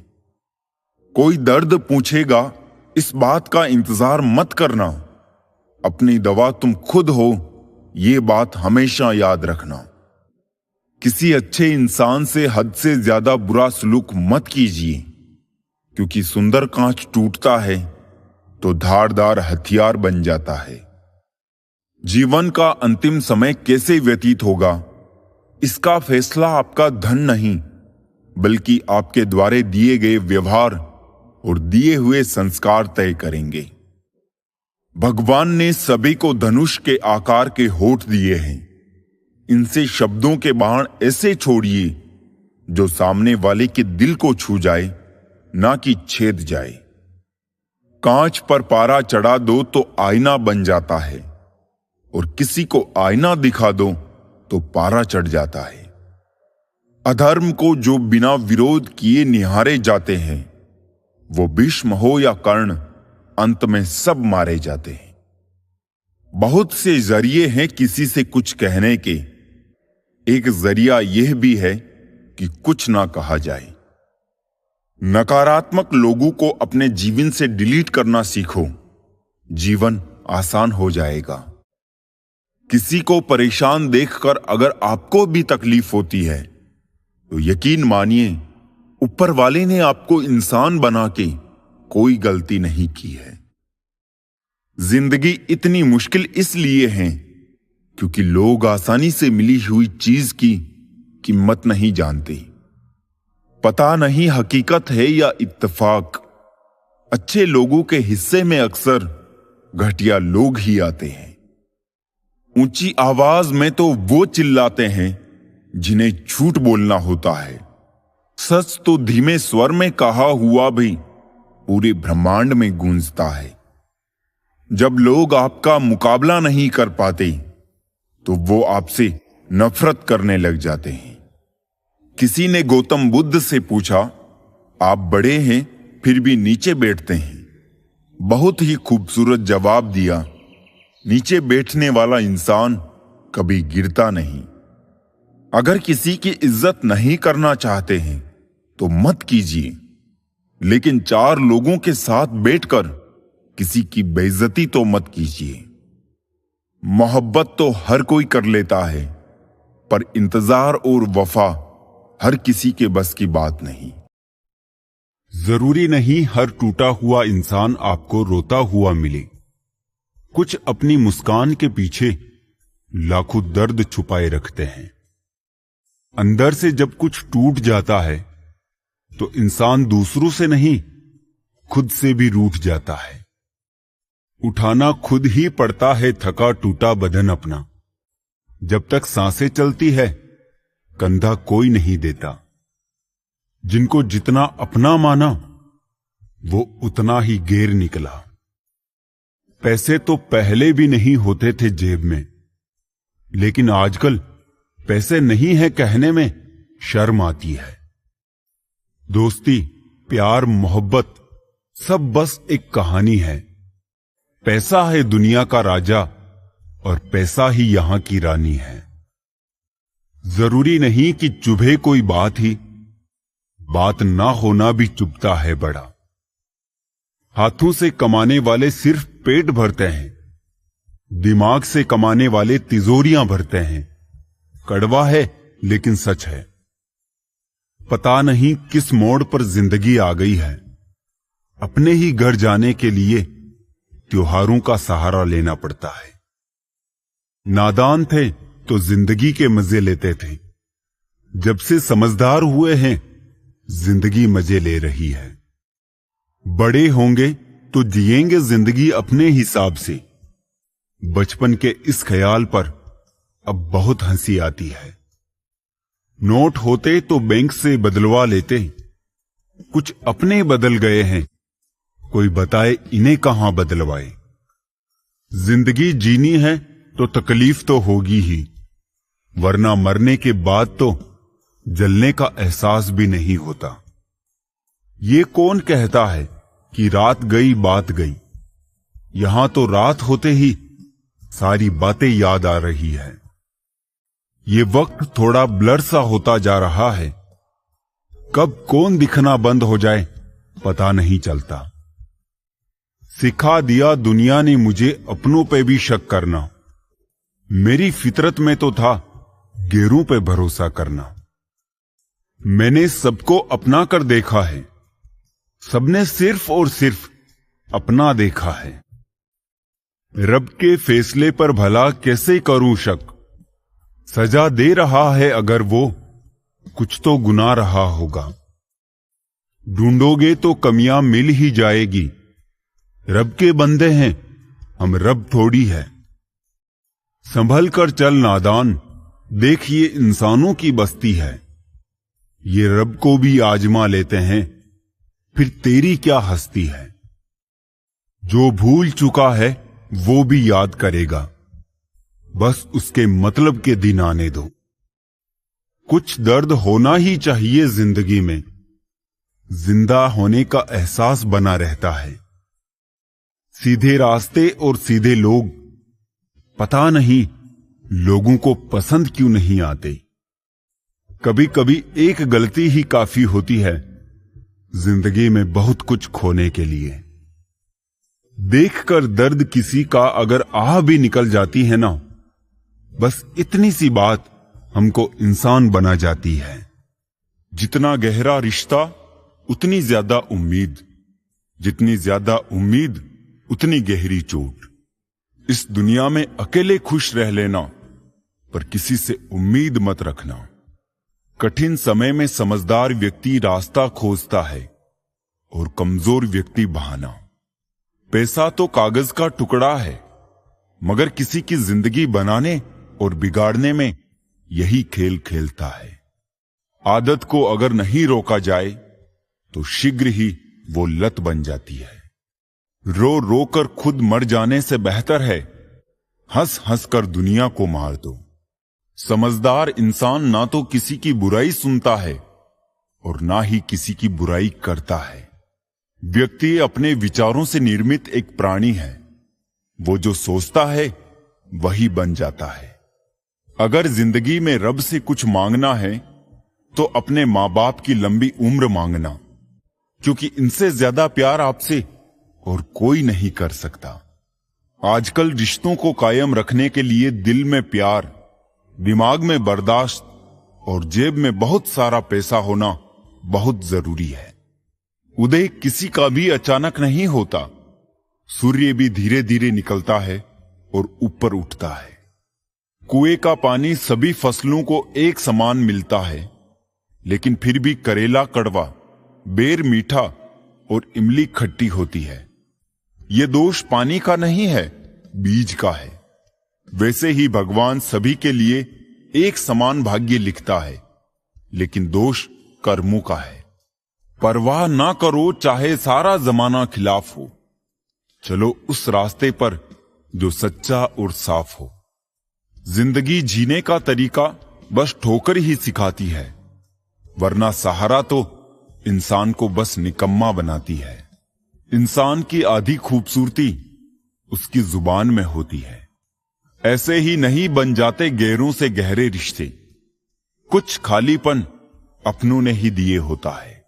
कोई दर्द पूछेगा, इस बात का इंतजार मत करना, अपनी दवा तुम खुद हो, ये बात हमेशा याद रखना। किसी अच्छे इंसान से हद से ज्यादा बुरा सलूक मत कीजिए, क्योंकि सुंदर कांच टूटता है तो धारदार हथियार बन जाता है। जीवन का अंतिम समय कैसे व्यतीत होगा, इसका फैसला आपका धन नहीं, बल्कि आपके द्वारे दिए गए व्यवहार और दिए हुए संस्कार तय करेंगे। भगवान ने सभी को धनुष के आकार के होठ दिए हैं। इनसे शब्दों के बाण ऐसे छोड़िए जो सामने वाले के दिल को छू जाए, ना कि छेद जाए। कांच पर पारा चढ़ा दो तो आईना बन जाता है और किसी को आईना दिखा दो तो पारा चढ़ जाता है। अधर्म को जो बिना विरोध किए निहारे जाते हैं, वो भीष्म हो या कर्ण, अंत में सब मारे जाते हैं। बहुत से जरिए हैं किसी से कुछ कहने के, एक जरिया यह भी है कि कुछ ना कहा जाए। नकारात्मक लोगों को अपने जीवन से डिलीट करना सीखो, जीवन आसान हो जाएगा। किसी को परेशान देखकर अगर आपको भी तकलीफ होती है तो यकीन मानिए ऊपर वाले ने आपको इंसान बना के कोई गलती नहीं की है। जिंदगी इतनी मुश्किल इसलिए है क्योंकि लोग आसानी से मिली हुई चीज की कीमत नहीं जानते। पता नहीं हकीकत है या इत्तेफाक, अच्छे लोगों के हिस्से में अक्सर घटिया लोग ही आते हैं। ऊंची आवाज में तो वो चिल्लाते हैं जिन्हें झूठ बोलना होता है। सच तो धीमे स्वर में कहा हुआ भी पूरे ब्रह्मांड में गूंजता है। जब लोग आपका मुकाबला नहीं कर पाते तो वो आपसे नफरत करने लग जाते हैं। किसी ने गौतम बुद्ध से पूछा, आप बड़े हैं फिर भी नीचे बैठते हैं। बहुत ही खूबसूरत जवाब दिया, नीचे बैठने वाला इंसान कभी गिरता नहीं। अगर किसी की इज्जत नहीं करना चाहते हैं तो मत कीजिए, लेकिन चार लोगों के साथ बैठकर किसी की बेइज्जती तो मत कीजिए। मोहब्बत तो हर कोई कर लेता है, पर इंतजार और वफा हर किसी के बस की बात नहीं। जरूरी नहीं हर टूटा हुआ इंसान आपको रोता हुआ मिले। कुछ अपनी मुस्कान के पीछे लाखों दर्द छुपाए रखते हैं। अंदर से जब कुछ टूट जाता है तो इंसान दूसरों से नहीं, खुद से भी रूठ जाता है। उठाना खुद ही पड़ता है थका टूटा बदन अपना। जब तक सांसें चलती है कंधा कोई नहीं देता। जिनको जितना अपना माना वो उतना ही गैर निकला। पैसे तो पहले भी नहीं होते थे जेब में, लेकिन आजकल पैसे नहीं है कहने में शर्म आती है। दोस्ती, प्यार, मोहब्बत सब बस एक कहानी है। पैसा है दुनिया का राजा और पैसा ही यहां की रानी है। जरूरी नहीं कि चुभे कोई बात ही, बात ना होना भी चुभता है बड़ा। हाथों से कमाने वाले सिर्फ पेट भरते हैं, दिमाग से कमाने वाले तिजोरियां भरते हैं। कड़वा है लेकिन सच है। पता नहीं किस मोड़ पर जिंदगी आ गई है। अपने ही घर जाने के लिए त्योहारों का सहारा लेना पड़ता है। नादान थे तो जिंदगी के मजे लेते थे। जब से समझदार हुए हैं जिंदगी मजे ले रही है। बड़े होंगे तो जिएंगे जिंदगी अपने हिसाब से। बचपन के इस ख्याल पर अब बहुत हंसी आती है। नोट होते तो बैंक से बदलवा लेते, कुछ अपने बदल गए हैं, कोई बताए इन्हें कहां बदलवाए। जिंदगी जीनी है तो तकलीफ तो होगी ही, वरना मरने के बाद तो जलने का एहसास भी नहीं होता। ये कौन कहता है कि रात गई बात गई। यहां तो रात होते ही सारी बातें याद आ रही है। ये वक्त थोड़ा ब्लर सा होता जा रहा है। कब कौन दिखना बंद हो जाए पता नहीं चलता। सिखा दिया दुनिया ने मुझे अपनों पे भी शक करना। मेरी फितरत में तो था गैरों पे भरोसा करना। मैंने सबको अपना कर देखा है, सबने सिर्फ और सिर्फ अपना देखा है। रब के फैसले पर भला कैसे करूं शक। सजा दे रहा है अगर वो, कुछ तो गुनाह रहा होगा। ढूंढोगे तो कमियां मिल ही जाएगी। रब के बंदे हैं हम, रब थोड़ी है। संभल कर चल नादान, देखिए इंसानों की बस्ती है। ये रब को भी आजमा लेते हैं, फिर तेरी क्या हस्ती है। जो भूल चुका है वो भी याद करेगा, बस उसके मतलब के दिन आने दो। कुछ दर्द होना ही चाहिए जिंदगी में, जिंदा होने का एहसास बना रहता है। सीधे रास्ते और सीधे लोग, पता नहीं लोगों को पसंद क्यों नहीं आते। कभी कभी एक गलती ही काफी होती है जिंदगी में बहुत कुछ खोने के लिए। देखकर दर्द किसी का अगर आह भी निकल जाती है ना, बस इतनी सी बात हमको इंसान बना जाती है। जितना गहरा रिश्ता उतनी ज्यादा उम्मीद, जितनी ज्यादा उम्मीद उतनी गहरी चोट। इस दुनिया में अकेले खुश रह लेना, पर किसी से उम्मीद मत रखना। कठिन समय में समझदार व्यक्ति रास्ता खोजता है और कमजोर व्यक्ति बहाना। पैसा तो कागज का टुकड़ा है, मगर किसी की जिंदगी बनाने और बिगाड़ने में यही खेल खेलता है। आदत को अगर नहीं रोका जाए तो शीघ्र ही वो लत बन जाती है। रो रो कर खुद मर जाने से बेहतर है हंस हंस कर दुनिया को मार दो। समझदार इंसान ना तो किसी की बुराई सुनता है और ना ही किसी की बुराई करता है। व्यक्ति अपने विचारों से निर्मित एक प्राणी है। वो जो सोचता है वही बन जाता है। अगर जिंदगी में रब से कुछ मांगना है तो अपने मां बाप की लंबी उम्र मांगना, क्योंकि इनसे ज्यादा प्यार आपसे और कोई नहीं कर सकता। आजकल रिश्तों को कायम रखने के लिए दिल में प्यार, दिमाग में बर्दाश्त और जेब में बहुत सारा पैसा होना बहुत जरूरी है। उदय किसी का भी अचानक नहीं होता। सूर्य भी धीरे धीरे निकलता है और ऊपर उठता है। कुएं का पानी सभी फसलों को एक समान मिलता है, लेकिन फिर भी करेला कड़वा, बेर मीठा और इमली खट्टी होती है। यह दोष पानी का नहीं है, बीज का है। वैसे ही भगवान सभी के लिए एक समान भाग्य लिखता है, लेकिन दोष कर्मों का है। परवाह ना करो चाहे सारा जमाना खिलाफ हो, चलो उस रास्ते पर जो सच्चा और साफ हो। जिंदगी जीने का तरीका बस ठोकर ही सिखाती है, वरना सहारा तो इंसान को बस निकम्मा बनाती है। इंसान की आधी खूबसूरती उसकी जुबान में होती है। ऐसे ही नहीं बन जाते गहरों से गहरे रिश्ते। कुछ खालीपन अपनों ने ही दिए होता है।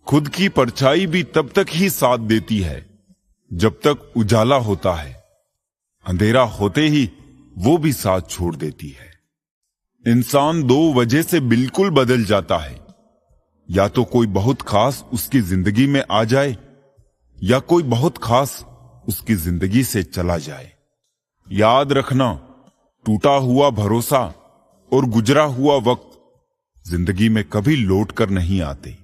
खुद की परछाई भी तब तक ही साथ देती है जब तक उजाला होता है। अंधेरा होते ही वो भी साथ छोड़ देती है। इंसान दो वजह से बिल्कुल बदल जाता है। या तो कोई बहुत खास उसकी जिंदगी में आ जाए, या कोई बहुत खास उसकी जिंदगी से चला जाए। याद रखना, टूटा हुआ भरोसा और गुजरा हुआ वक्त जिंदगी में कभी लौट कर नहीं आते।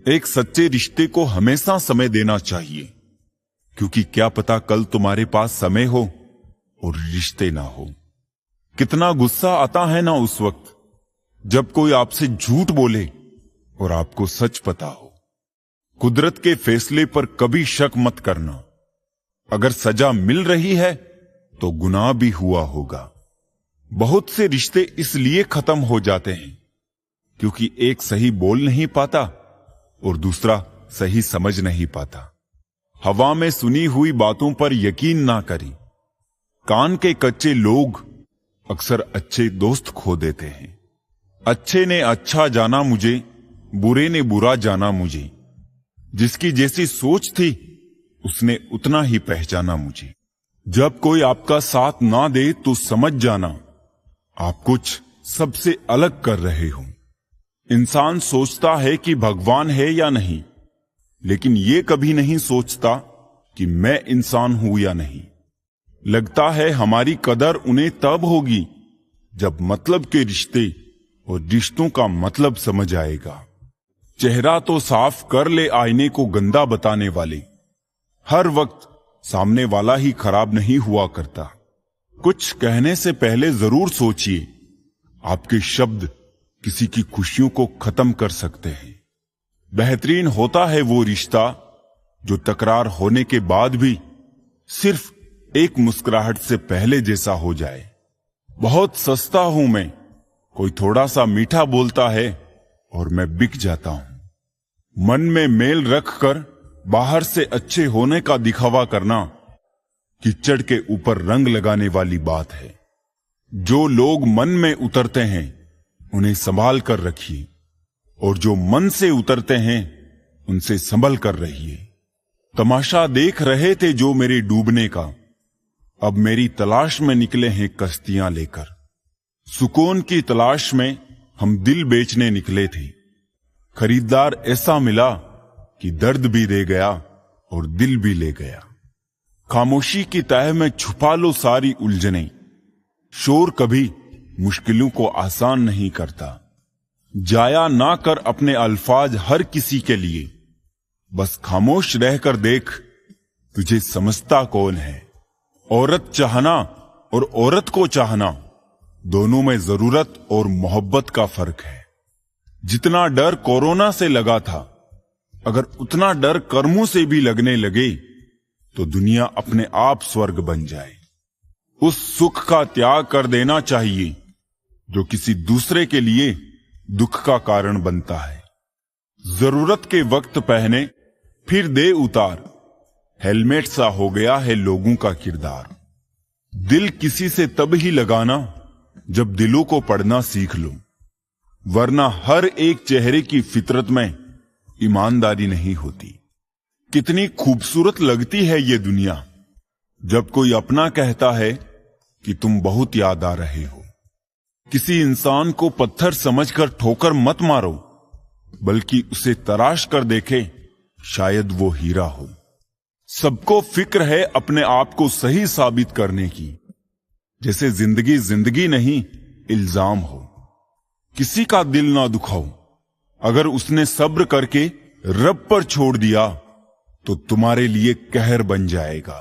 एक सच्चे रिश्ते को हमेशा समय देना चाहिए, क्योंकि क्या पता कल तुम्हारे पास समय हो और रिश्ते ना हो। कितना गुस्सा आता है ना उस वक्त जब कोई आपसे झूठ बोले और आपको सच पता हो। कुदरत के फैसले पर कभी शक मत करना। अगर सजा मिल रही है तो गुनाह भी हुआ होगा। बहुत से रिश्ते इसलिए खत्म हो जाते हैं क्योंकि एक सही बोल नहीं पाता और दूसरा सही समझ नहीं पाता। हवा में सुनी हुई बातों पर यकीन ना करें। कान के कच्चे लोग अक्सर अच्छे दोस्त खो देते हैं। अच्छे ने अच्छा जाना मुझे, बुरे ने बुरा जाना मुझे। जिसकी जैसी सोच थी उसने उतना ही पहचाना मुझे। जब कोई आपका साथ ना दे तो समझ जाना आप कुछ सबसे अलग कर रहे हो। इंसान सोचता है कि भगवान है या नहीं, लेकिन ये कभी नहीं सोचता कि मैं इंसान हूं या नहीं। लगता है हमारी कदर उन्हें तब होगी जब मतलब के रिश्ते और रिश्तों का मतलब समझ आएगा। चेहरा तो साफ कर ले आईने को गंदा बताने वाले। हर वक्त सामने वाला ही खराब नहीं हुआ करता। कुछ कहने से पहले जरूर सोचिए, आपके शब्द किसी की खुशियों को खत्म कर सकते हैं। बेहतरीन होता है वो रिश्ता जो तकरार होने के बाद भी सिर्फ एक मुस्कुराहट से पहले जैसा हो जाए। बहुत सस्ता हूं मैं, कोई थोड़ा सा मीठा बोलता है और मैं बिक जाता हूं। मन में मेल रखकर बाहर से अच्छे होने का दिखावा करना कीचड़ के ऊपर रंग लगाने वाली बात है। जो लोग मन में उतरते हैं उन्हें संभाल कर रखिए, और जो मन से उतरते हैं उनसे संभल कर रहिए। तमाशा देख रहे थे जो मेरे डूबने का, अब मेरी तलाश में निकले हैं कश्तियां लेकर। सुकून की तलाश में हम दिल बेचने निकले थे। खरीदार ऐसा मिला कि दर्द भी दे गया और दिल भी ले गया। खामोशी की तह में छुपा लो सारी उलझनें। शोर कभी मुश्किलों को आसान नहीं करता। जाया ना कर अपने अल्फाज हर किसी के लिए। बस खामोश रहकर देख तुझे समझता कौन है। औरत चाहना और औरत को चाहना, दोनों में जरूरत और मोहब्बत का फर्क है। जितना डर कोरोना से लगा था, अगर उतना डर कर्मों से भी लगने लगे तो दुनिया अपने आप स्वर्ग बन जाए। उस सुख का त्याग कर देना चाहिए जो किसी दूसरे के लिए दुख का कारण बनता है। जरूरत के वक्त पहने फिर दे उतार, हेलमेट सा हो गया है लोगों का किरदार। दिल किसी से तब ही लगाना जब दिलों को पढ़ना सीख लो, वरना हर एक चेहरे की फितरत में ईमानदारी नहीं होती। कितनी खूबसूरत लगती है ये दुनिया जब कोई अपना कहता है कि तुम बहुत याद आ रहे हो। किसी इंसान को पत्थर समझकर ठोकर मत मारो, बल्कि उसे तराश कर देखे, शायद वो हीरा हो। सबको फिक्र है अपने आप को सही साबित करने की, जैसे जिंदगी जिंदगी नहीं इल्जाम हो। किसी का दिल ना दुखाओ, अगर उसने सब्र करके रब पर छोड़ दिया तो तुम्हारे लिए कहर बन जाएगा।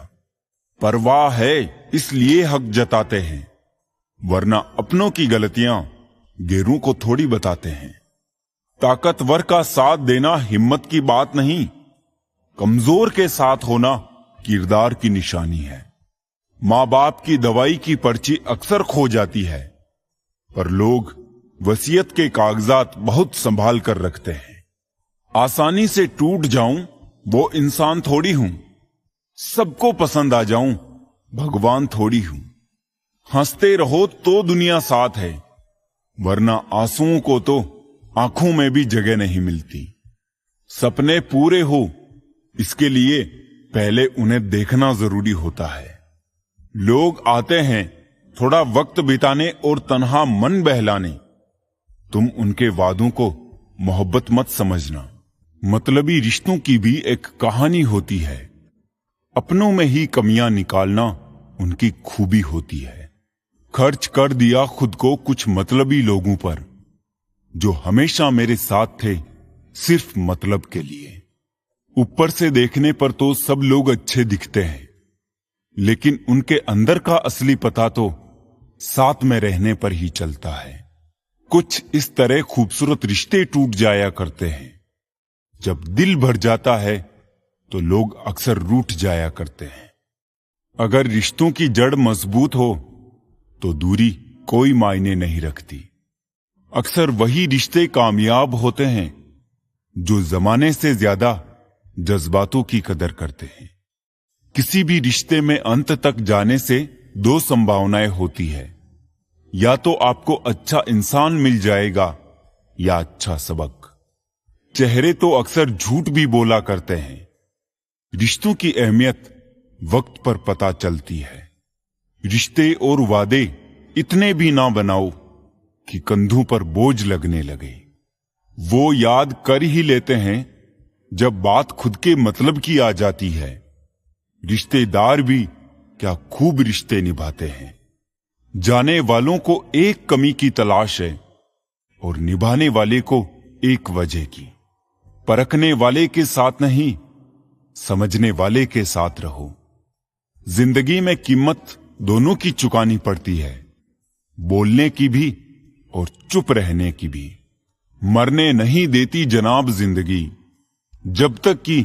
परवाह है इसलिए हक जताते हैं, वरना अपनों की गलतियां गैरों को थोड़ी बताते हैं। ताकतवर का साथ देना हिम्मत की बात नहीं, कमजोर के साथ होना किरदार की निशानी है। माँ बाप की दवाई की पर्ची अक्सर खो जाती है, पर लोग वसीयत के कागजात बहुत संभाल कर रखते हैं। आसानी से टूट जाऊं वो इंसान थोड़ी हूं, सबको पसंद आ जाऊं भगवान थोड़ी हूं। हंसते रहो तो दुनिया साथ है, वरना आंसुओं को तो आंखों में भी जगह नहीं मिलती। सपने पूरे हो इसके लिए पहले उन्हें देखना जरूरी होता है। लोग आते हैं थोड़ा वक्त बिताने और तन्हा मन बहलाने, तुम उनके वादों को मोहब्बत मत समझना। मतलबी रिश्तों की भी एक कहानी होती है, अपनों में ही कमियां निकालना उनकी खूबी होती है। खर्च कर दिया खुद को कुछ मतलबी लोगों पर, जो हमेशा मेरे साथ थे सिर्फ मतलब के लिए। ऊपर से देखने पर तो सब लोग अच्छे दिखते हैं, लेकिन उनके अंदर का असली पता तो साथ में रहने पर ही चलता है। कुछ इस तरह खूबसूरत रिश्ते टूट जाया करते हैं, जब दिल भर जाता है तो लोग अक्सर रूठ जाया करते हैं। अगर रिश्तों की जड़ मजबूत हो तो दूरी कोई मायने नहीं रखती। अक्सर वही रिश्ते कामयाब होते हैं जो जमाने से ज्यादा जज्बातों की कदर करते हैं। किसी भी रिश्ते में अंत तक जाने से दो संभावनाएं होती है, या तो आपको अच्छा इंसान मिल जाएगा या अच्छा सबक। चेहरे तो अक्सर झूठ भी बोला करते हैं। रिश्तों की अहमियत वक्त पर पता चलती है। रिश्ते और वादे इतने भी ना बनाओ कि कंधों पर बोझ लगने लगे। वो याद कर ही लेते हैं जब बात खुद के मतलब की आ जाती है। रिश्तेदार भी क्या खूब रिश्ते निभाते हैं। जाने वालों को एक कमी की तलाश है और निभाने वाले को एक वजह की। परखने वाले के साथ नहीं, समझने वाले के साथ रहो। जिंदगी में कीमत दोनों की चुकानी पड़ती है, बोलने की भी और चुप रहने की भी। मरने नहीं देती जनाब जिंदगी, जब तक कि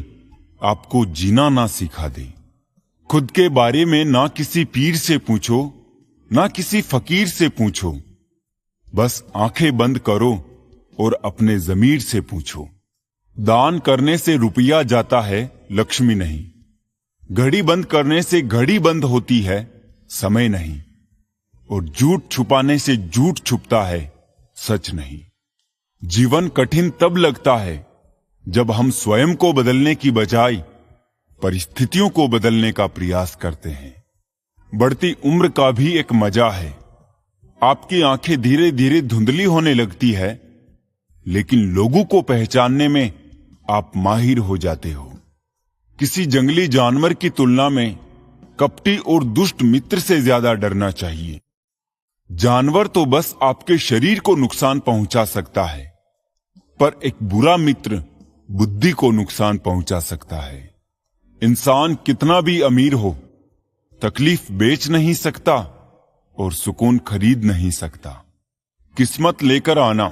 आपको जीना ना सिखा दे। खुद के बारे में ना किसी पीर से पूछो, ना किसी फकीर से पूछो। बस आंखें बंद करो और अपने ज़मीर से पूछो। दान करने से रुपया जाता है, लक्ष्मी नहीं। घड़ी बंद करने से घड़ी बंद होती है, समय नहीं। और झूठ छुपाने से झूठ छुपता है, सच नहीं। जीवन कठिन तब लगता है जब हम स्वयं को बदलने की बजाय परिस्थितियों को बदलने का प्रयास करते हैं। बढ़ती उम्र का भी एक मजा है। आपकी आंखें धीरे धीरे धुंधली होने लगती है, लेकिन लोगों को पहचानने में आप माहिर हो जाते हो। किसी जंगली जानवर की तुलना में कपटी और दुष्ट मित्र से ज्यादा डरना चाहिए। जानवर तो बस आपके शरीर को नुकसान पहुंचा सकता है, पर एक बुरा मित्र बुद्धि को नुकसान पहुंचा सकता है। इंसान कितना भी अमीर हो, तकलीफ बेच नहीं सकता और सुकून खरीद नहीं सकता। किस्मत लेकर आना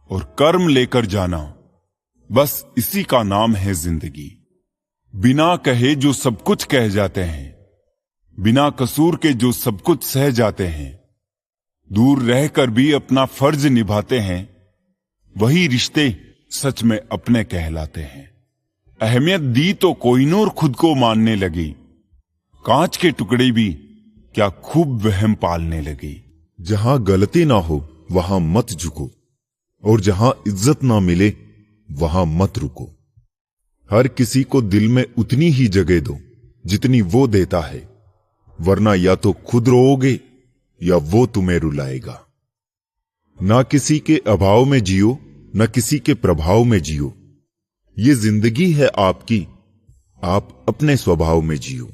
और कर्म लेकर जाना, बस इसी का नाम है जिंदगी। बिना कहे जो सब कुछ कह जाते हैं, बिना कसूर के जो सब कुछ सह जाते हैं, दूर रहकर भी अपना फर्ज निभाते हैं, वही रिश्ते सच में अपने कहलाते हैं। अहमियत दी तो कोहिनूर खुद को मानने लगी, कांच के टुकड़े भी क्या खूब वहम पालने लगे। जहां गलती ना हो वहां मत झुको, और जहां इज्जत ना मिले वहां मत रुको। हर किसी को दिल में उतनी ही जगह दो जितनी वो देता है, वरना या तो खुद रोओगे या वो तुम्हें रुलाएगा। ना किसी के अभाव में जियो, ना किसी के प्रभाव में जियो। ये जिंदगी है आपकी, आप अपने स्वभाव में जियो।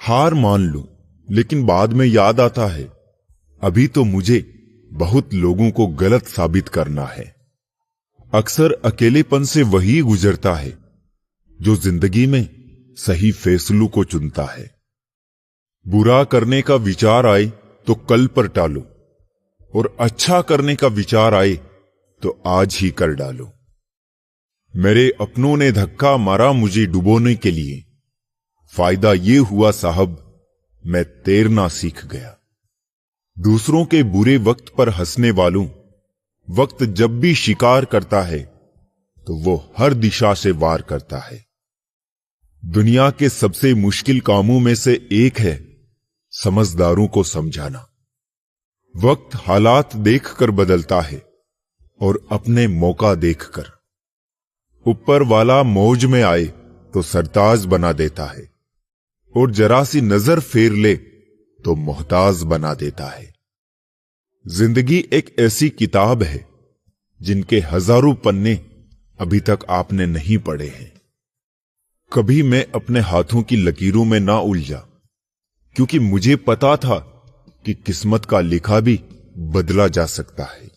हार मान लो, लेकिन बाद में याद आता है, अभी तो मुझे बहुत लोगों को गलत साबित करना है। अक्सर अकेलेपन से वही गुजरता है जो जिंदगी में सही फैसलों को चुनता है। बुरा करने का विचार आए तो कल पर टालो, और अच्छा करने का विचार आए तो आज ही कर डालो। मेरे अपनों ने धक्का मारा मुझे डुबोने के लिए, फायदा ये हुआ साहब मैं तैरना सीख गया। दूसरों के बुरे वक्त पर हंसने वालों, वक्त जब भी शिकार करता है तो वो हर दिशा से वार करता है। दुनिया के सबसे मुश्किल कामों में से एक है समझदारों को समझाना। वक्त हालात देखकर बदलता है और अपने मौका देखकर। ऊपर वाला मौज में आए तो सरताज बना देता है, और जरा सी नजर फेर ले तो मोहताज बना देता है। जिंदगी एक ऐसी किताब है जिनके हजारों पन्ने अभी तक आपने नहीं पढ़े हैं। कभी मैं अपने हाथों की लकीरों में ना उलझा, क्योंकि मुझे पता था कि किस्मत का लिखा भी बदला जा सकता है।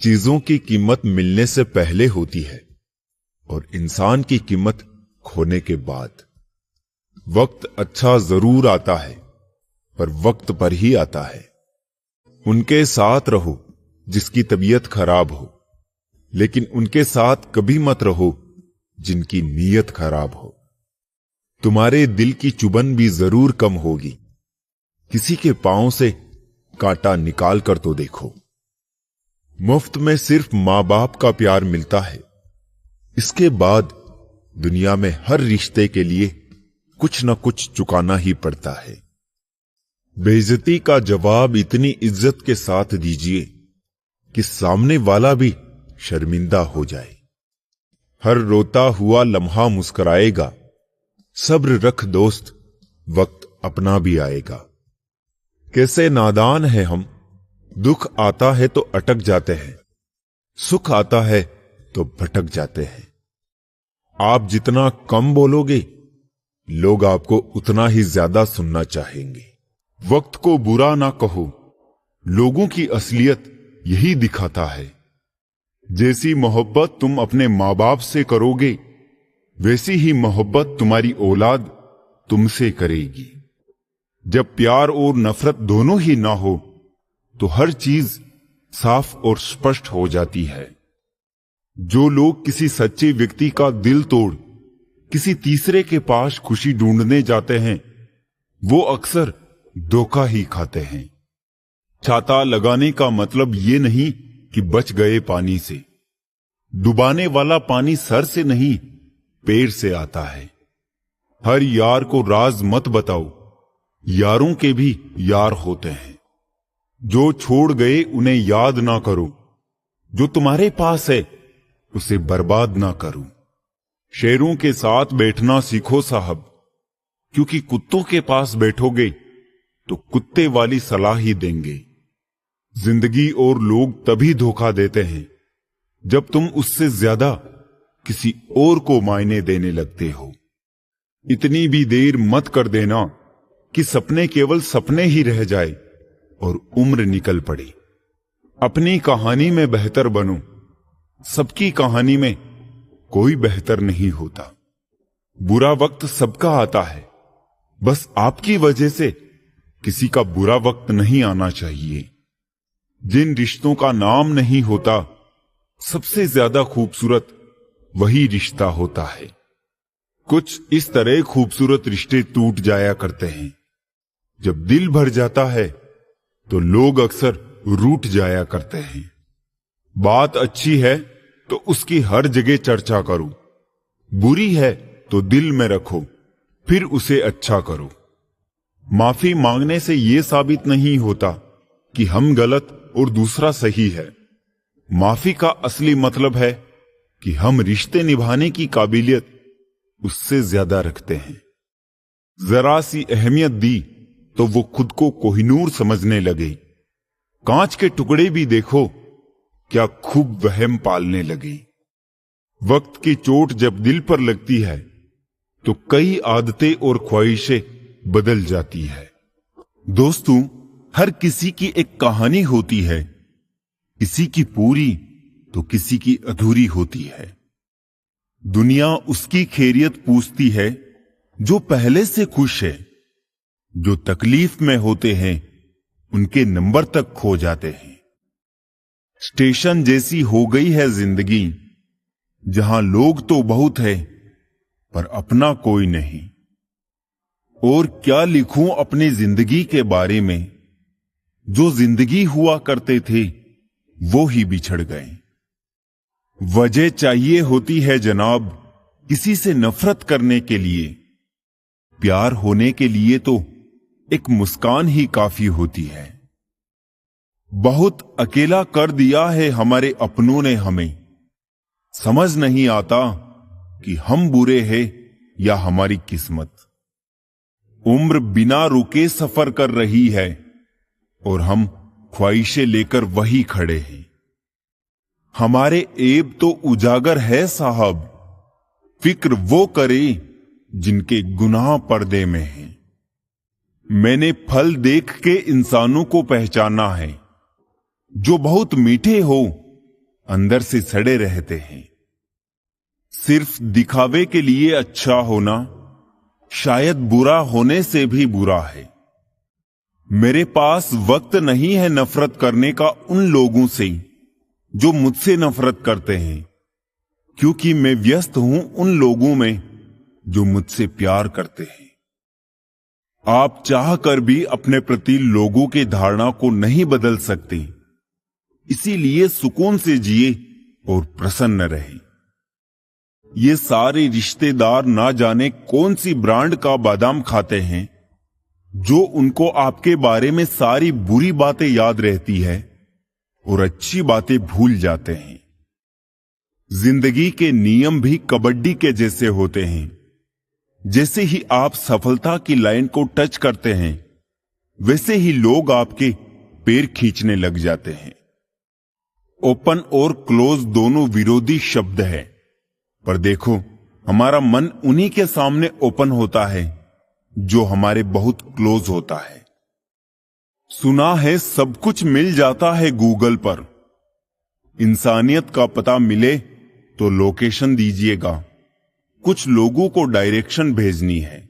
चीजों की कीमत मिलने से पहले होती है और इंसान की कीमत खोने के बाद। वक्त अच्छा जरूर आता है, पर वक्त पर ही आता है। उनके साथ रहो जिसकी तबीयत खराब हो, लेकिन उनके साथ कभी मत रहो जिनकी नीयत खराब हो। तुम्हारे दिल की चुभन भी जरूर कम होगी। किसी के पांव से कांटा निकाल कर तो देखो। मुफ्त में सिर्फ मां बाप का प्यार मिलता है। इसके बाद दुनिया में हर रिश्ते के लिए कुछ न कुछ चुकाना ही पड़ता है। बेइज्जती का जवाब इतनी इज्जत के साथ दीजिए कि सामने वाला भी शर्मिंदा हो जाए। हर रोता हुआ लम्हा मुस्कुराएगा। सब्र रख दोस्त, वक्त अपना भी आएगा। कैसे नादान है हम, दुख आता है तो अटक जाते हैं, सुख आता है तो भटक जाते हैं। आप जितना कम बोलोगे, लोग आपको उतना ही ज्यादा सुनना चाहेंगे। वक्त को बुरा ना कहो, लोगों की असलियत यही दिखाता है। जैसी मोहब्बत तुम अपने मां बाप से करोगे, वैसी ही मोहब्बत तुम्हारी औलाद तुमसे करेगी। जब प्यार और नफरत दोनों ही ना हो, तो हर चीज साफ और स्पष्ट हो जाती है। जो लोग किसी सच्चे व्यक्ति का दिल तोड़ किसी तीसरे के पास खुशी ढूंढने जाते हैं, वो अक्सर धोखा ही खाते हैं। छाता लगाने का मतलब ये नहीं कि बच गए पानी से। डुबाने वाला पानी सर से नहीं, पैर से आता है। हर यार को राज मत बताओ, यारों के भी यार होते हैं। जो छोड़ गए उन्हें याद ना करो, जो तुम्हारे पास है उसे बर्बाद ना करो। शेरों के साथ बैठना सीखो साहब, क्योंकि कुत्तों के पास बैठोगे तो कुत्ते वाली सलाह ही देंगे। जिंदगी और लोग तभी धोखा देते हैं जब तुम उससे ज्यादा किसी और को मायने देने लगते हो। इतनी भी देर मत कर देना कि सपने केवल सपने ही रह जाए और उम्र निकल पड़े। अपनी कहानी में बेहतर बनो। सबकी कहानी में कोई बेहतर नहीं होता। बुरा वक्त सबका आता है, बस आपकी वजह से किसी का बुरा वक्त नहीं आना चाहिए। जिन रिश्तों का नाम नहीं होता, सबसे ज्यादा खूबसूरत वही रिश्ता होता है। कुछ इस तरह खूबसूरत रिश्ते टूट जाया करते हैं। जब दिल भर जाता है तो लोग अक्सर रूठ जाया करते हैं। बात अच्छी है तो उसकी हर जगह चर्चा करो, बुरी है तो दिल में रखो, फिर उसे अच्छा करो। माफी मांगने से यह साबित नहीं होता कि हम गलत और दूसरा सही है। माफी का असली मतलब है कि हम रिश्ते निभाने की काबिलियत उससे ज्यादा रखते हैं। जरा सी अहमियत दी तो वो खुद को कोहिनूर समझने लगे। कांच के टुकड़े भी देखो क्या खूब वहम पालने लगे। वक्त की चोट जब दिल पर लगती है तो कई आदतें और ख्वाहिशें बदल जाती है। दोस्तों, हर किसी की एक कहानी होती है, किसी की पूरी तो किसी की अधूरी होती है। दुनिया उसकी खैरियत पूछती है जो पहले से खुश है। जो तकलीफ में होते हैं उनके नंबर तक खो जाते हैं। स्टेशन जैसी हो गई है जिंदगी, जहां लोग तो बहुत है पर अपना कोई नहीं। और क्या लिखूं अपनी जिंदगी के बारे में, जो जिंदगी हुआ करते थे वो ही बिछड़ गए। वजह चाहिए होती है जनाब किसी से नफरत करने के लिए। प्यार होने के लिए तो एक मुस्कान ही काफी होती है। बहुत अकेला कर दिया है हमारे अपनों ने हमें। समझ नहीं आता कि हम बुरे हैं या हमारी किस्मत। उम्र बिना रुके सफर कर रही है और हम ख्वाहिशें लेकर वही खड़े हैं। हमारे ऐब तो उजागर है साहब, फिक्र वो करे जिनके गुनाह पर्दे में हैं। मैंने फल देख के इंसानों को पहचाना है, जो बहुत मीठे हो अंदर से सड़े रहते हैं। सिर्फ दिखावे के लिए अच्छा होना शायद बुरा होने से भी बुरा है। मेरे पास वक्त नहीं है नफरत करने का उन लोगों से जो मुझसे नफरत करते हैं, क्योंकि मैं व्यस्त हूं उन लोगों में जो मुझसे प्यार करते हैं। आप चाहकर भी अपने प्रति लोगों की धारणा को नहीं बदल सकते, इसीलिए सुकून से जिए और प्रसन्न रहे। ये सारे रिश्तेदार ना जाने कौन सी ब्रांड का बादाम खाते हैं, जो उनको आपके बारे में सारी बुरी बातें याद रहती है और अच्छी बातें भूल जाते हैं। जिंदगी के नियम भी कबड्डी के जैसे होते हैं। जैसे ही आप सफलता की लाइन को टच करते हैं, वैसे ही लोग आपके पैर खींचने लग जाते हैं। ओपन और क्लोज दोनों विरोधी शब्द है, पर देखो हमारा मन उन्हीं के सामने ओपन होता है जो हमारे बहुत क्लोज होता है। सुना है सब कुछ मिल जाता है गूगल पर। इंसानियत का पता मिले तो लोकेशन दीजिएगा, कुछ लोगों को डायरेक्शन भेजनी है।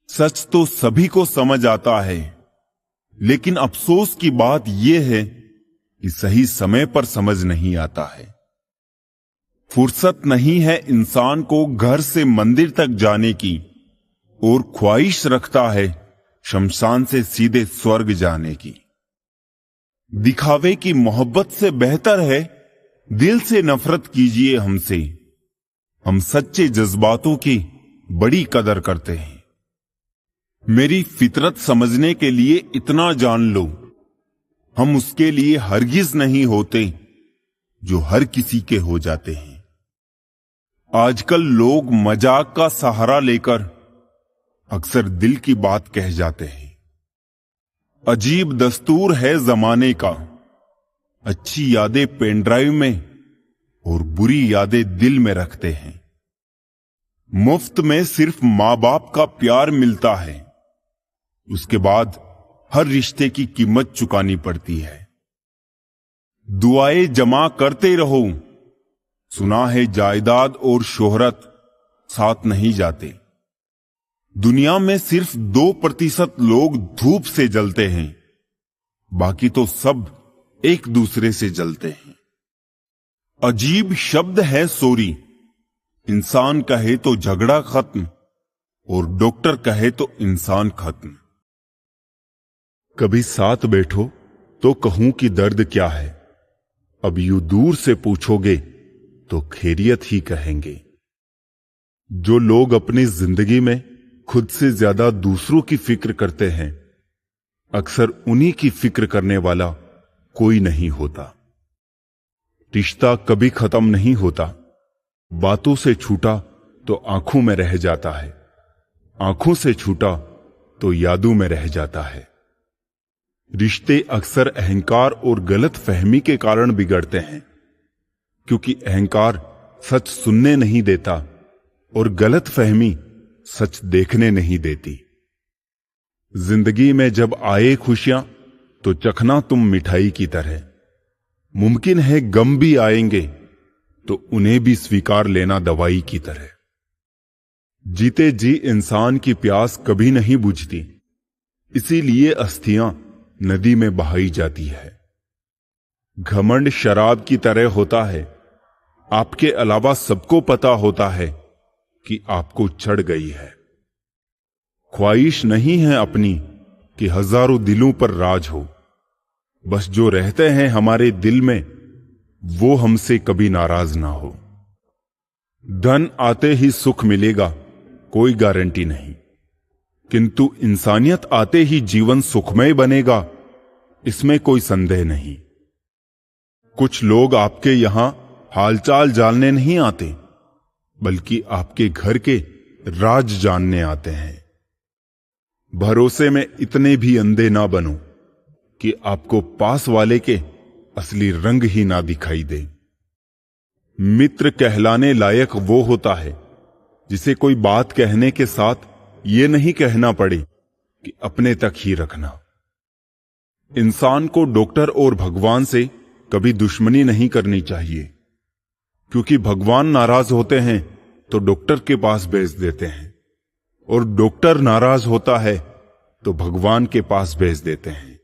सच तो सभी को समझ आता है, लेकिन अफसोस की बात यह है कि सही समय पर समझ नहीं आता है। फुर्सत नहीं है इंसान को घर से मंदिर तक जाने की, और ख्वाहिश रखता है शमशान से सीधे स्वर्ग जाने की। दिखावे की मोहब्बत से बेहतर है दिल से नफरत कीजिए हमसे। हम सच्चे जज्बातों की बड़ी कदर करते हैं। मेरी फितरत समझने के लिए इतना जान लो, हम उसके लिए हरगिज नहीं होते जो हर किसी के हो जाते हैं। आजकल लोग मजाक का सहारा लेकर अक्सर दिल की बात कह जाते हैं। अजीब दस्तूर है जमाने का, अच्छी यादें पेन ड्राइव में और बुरी यादें दिल में रखते हैं। मुफ्त में सिर्फ मां बाप का प्यार मिलता है, उसके बाद हर रिश्ते की कीमत चुकानी पड़ती है। दुआएं जमा करते रहो, सुना है जायदाद और शोहरत साथ नहीं जाते। दुनिया में सिर्फ 2% लोग धूप से जलते हैं, बाकी तो सब एक दूसरे से जलते हैं। अजीब शब्द है सॉरी। इंसान कहे तो झगड़ा खत्म और डॉक्टर कहे तो इंसान खत्म। कभी साथ बैठो तो कहूं कि दर्द क्या है, अब यूं दूर से पूछोगे तो खैरियत ही कहेंगे। जो लोग अपनी जिंदगी में खुद से ज्यादा दूसरों की फिक्र करते हैं, अक्सर उन्हीं की फिक्र करने वाला कोई नहीं होता। रिश्ता कभी खत्म नहीं होता, बातों से छूटा तो आंखों में रह जाता है, आंखों से छूटा तो यादों में रह जाता है। रिश्ते अक्सर अहंकार और गलत फहमी के कारण बिगड़ते हैं, क्योंकि अहंकार सच सुनने नहीं देता और गलत फहमी सच देखने नहीं देती। जिंदगी में जब आए खुशियां तो चखना तुम मिठाई की तरह, मुमकिन है गम भी आएंगे तो उन्हें भी स्वीकार लेना दवाई की तरह। जीते जी इंसान की प्यास कभी नहीं बुझती, इसीलिए अस्थियां नदी में बहाई जाती है। घमंड शराब की तरह होता है, आपके अलावा सबको पता होता है कि आपको चढ़ गई है। ख्वाहिश नहीं है अपनी कि हजारों दिलों पर राज हो, बस जो रहते हैं हमारे दिल में वो हमसे कभी नाराज ना हो। धन आते ही सुख मिलेगा कोई गारंटी नहीं, किंतु इंसानियत आते ही जीवन सुखमय बनेगा इसमें कोई संदेह नहीं। कुछ लोग आपके यहां हालचाल जानने नहीं आते, बल्कि आपके घर के राज जानने आते हैं। भरोसे में इतने भी अंधे ना बनो कि आपको पास वाले के असली रंग ही ना दिखाई दे। मित्र कहलाने लायक वो होता है जिसे कोई बात कहने के साथ ये नहीं कहना पड़े कि अपने तक ही रखना। इंसान को डॉक्टर और भगवान से कभी दुश्मनी नहीं करनी चाहिए, क्योंकि भगवान नाराज होते हैं तो डॉक्टर के पास भेज देते हैं, और डॉक्टर नाराज होता है तो भगवान के पास भेज देते हैं।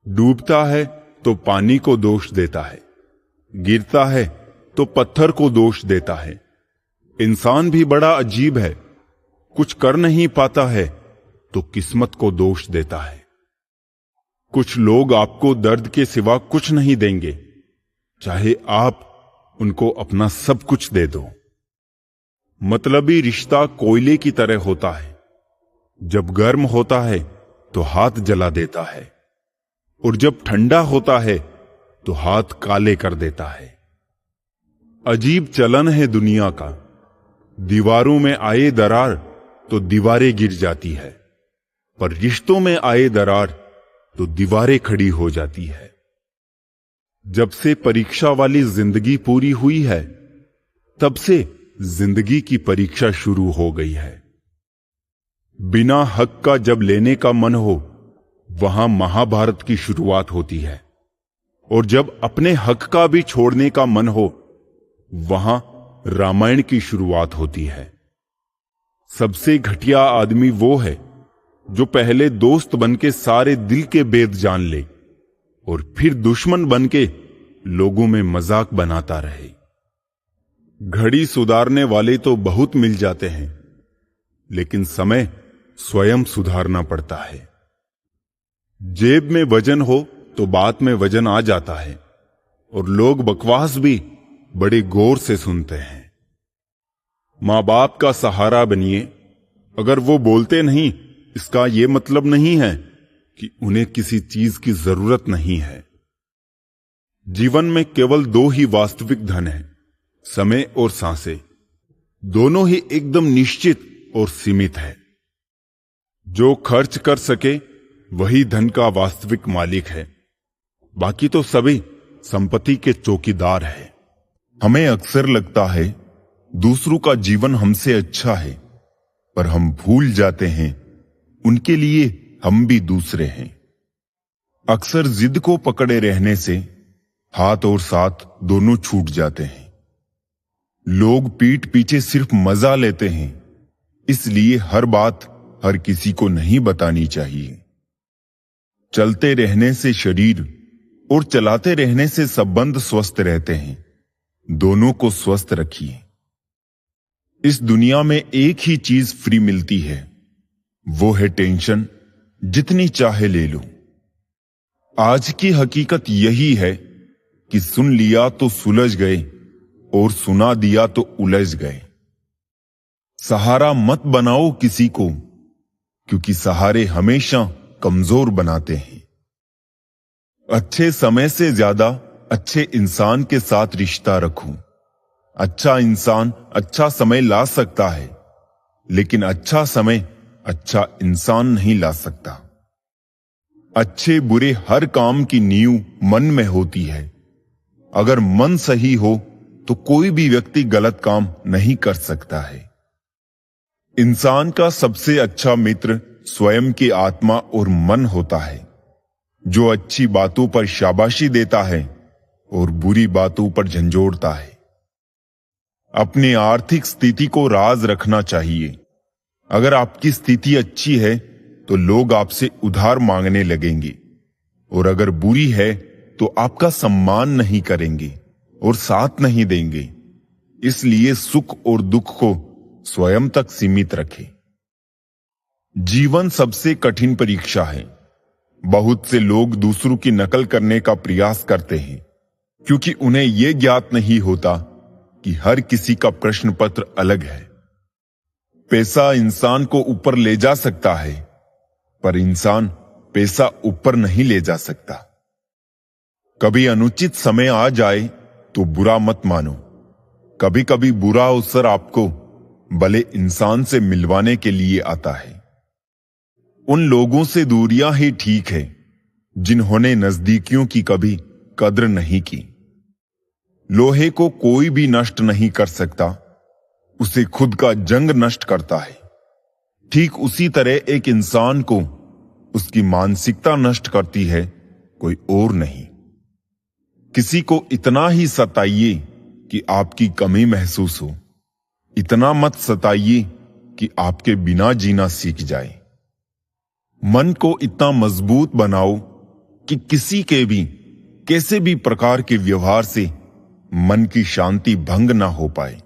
डूबता है तो पानी को दोष देता है, गिरता है तो पत्थर को दोष देता है। इंसान भी बड़ा अजीब है, कुछ कर नहीं पाता है तो किस्मत को दोष देता है। कुछ लोग आपको दर्द के सिवा कुछ नहीं देंगे, चाहे आप उनको अपना सब कुछ दे दो। मतलबी रिश्ता कोयले की तरह होता है, जब गर्म होता है तो हाथ जला देता है, और जब ठंडा होता है तो हाथ काले कर देता है। अजीब चलन है दुनिया का, दीवारों में आए दरार तो दीवारें गिर जाती है, पर रिश्तों में आए दरार तो दीवारें खड़ी हो जाती है। जब से परीक्षा वाली जिंदगी पूरी हुई है, तब से जिंदगी की परीक्षा शुरू हो गई है। बिना हक का जब लेने का मन हो, वहां महाभारत की शुरुआत होती है, और जब अपने हक का भी छोड़ने का मन हो, वहां रामायण की शुरुआत होती है। सबसे घटिया आदमी वो है जो पहले दोस्त बनके सारे दिल के भेद जान ले और फिर दुश्मन बनके लोगों में मजाक बनाता रहे। घड़ी सुधारने वाले तो बहुत मिल जाते हैं, लेकिन समय स्वयं सुधारना पड़ता है। जेब में वजन हो तो बात में वजन आ जाता है, और लोग बकवास भी बड़े गौर से सुनते हैं। मां बाप का सहारा बनिए, अगर वो बोलते नहीं इसका यह मतलब नहीं है कि उन्हें किसी चीज की जरूरत नहीं है। जीवन में केवल दो ही वास्तविक धन है, समय और सांसें। दोनों ही एकदम निश्चित और सीमित है। जो खर्च कर सके वही धन का वास्तविक मालिक है, बाकी तो सभी संपत्ति के चौकीदार है। हमें अक्सर लगता है दूसरों का जीवन हमसे अच्छा है, पर हम भूल जाते हैं उनके लिए हम भी दूसरे हैं। अक्सर जिद को पकड़े रहने से हाथ और साथ दोनों छूट जाते हैं। लोग पीठ पीछे सिर्फ मजा लेते हैं, इसलिए हर बात हर किसी को नहीं बतानी चाहिए। चलते रहने से शरीर और चलाते रहने से संबंध स्वस्थ रहते हैं। दोनों को स्वस्थ रखिए। इस दुनिया में एक ही चीज फ्री मिलती है, वो है टेंशन। जितनी चाहे ले लो। आज की हकीकत यही है कि सुन लिया तो सुलझ गए और सुना दिया तो उलझ गए। सहारा मत बनाओ किसी को, क्योंकि सहारे हमेशा कमजोर बनाते हैं। अच्छे समय से ज्यादा अच्छे इंसान के साथ रिश्ता रखो, अच्छा इंसान अच्छा समय ला सकता है, लेकिन अच्छा समय अच्छा इंसान नहीं ला सकता। अच्छे बुरे हर काम की नींव मन में होती है। अगर मन सही हो तो कोई भी व्यक्ति गलत काम नहीं कर सकता है। इंसान का सबसे अच्छा मित्र स्वयं की आत्मा और मन होता है, जो अच्छी बातों पर शाबाशी देता है और बुरी बातों पर झंझोड़ता है। अपनी आर्थिक स्थिति को राज रखना चाहिए। अगर आपकी स्थिति अच्छी है तो लोग आपसे उधार मांगने लगेंगे, और अगर बुरी है तो आपका सम्मान नहीं करेंगे और साथ नहीं देंगे। इसलिए सुख और दुख को स्वयं तक सीमित रखें। जीवन सबसे कठिन परीक्षा है। बहुत से लोग दूसरों की नकल करने का प्रयास करते हैं, क्योंकि उन्हें यह ज्ञात नहीं होता कि हर किसी का प्रश्न पत्र अलग है। पैसा इंसान को ऊपर ले जा सकता है, पर इंसान पैसा ऊपर नहीं ले जा सकता। कभी अनुचित समय आ जाए तो बुरा मत मानो। कभी कभी बुरा अवसर आपको भले इंसान से मिलवाने के लिए आता है। उन लोगों से दूरियां ही ठीक है जिन्होंने नजदीकियों की कभी कद्र नहीं की। लोहे को कोई भी नष्ट नहीं कर सकता, उसे खुद का जंग नष्ट करता है। ठीक उसी तरह एक इंसान को उसकी मानसिकता नष्ट करती है, कोई और नहीं। किसी को इतना ही सताइए कि आपकी कमी महसूस हो, इतना मत सताइए कि आपके बिना जीना सीख जाए। मन को इतना मजबूत बनाओ कि किसी के भी कैसे भी प्रकार के व्यवहार से मन की शांति भंग ना हो पाए।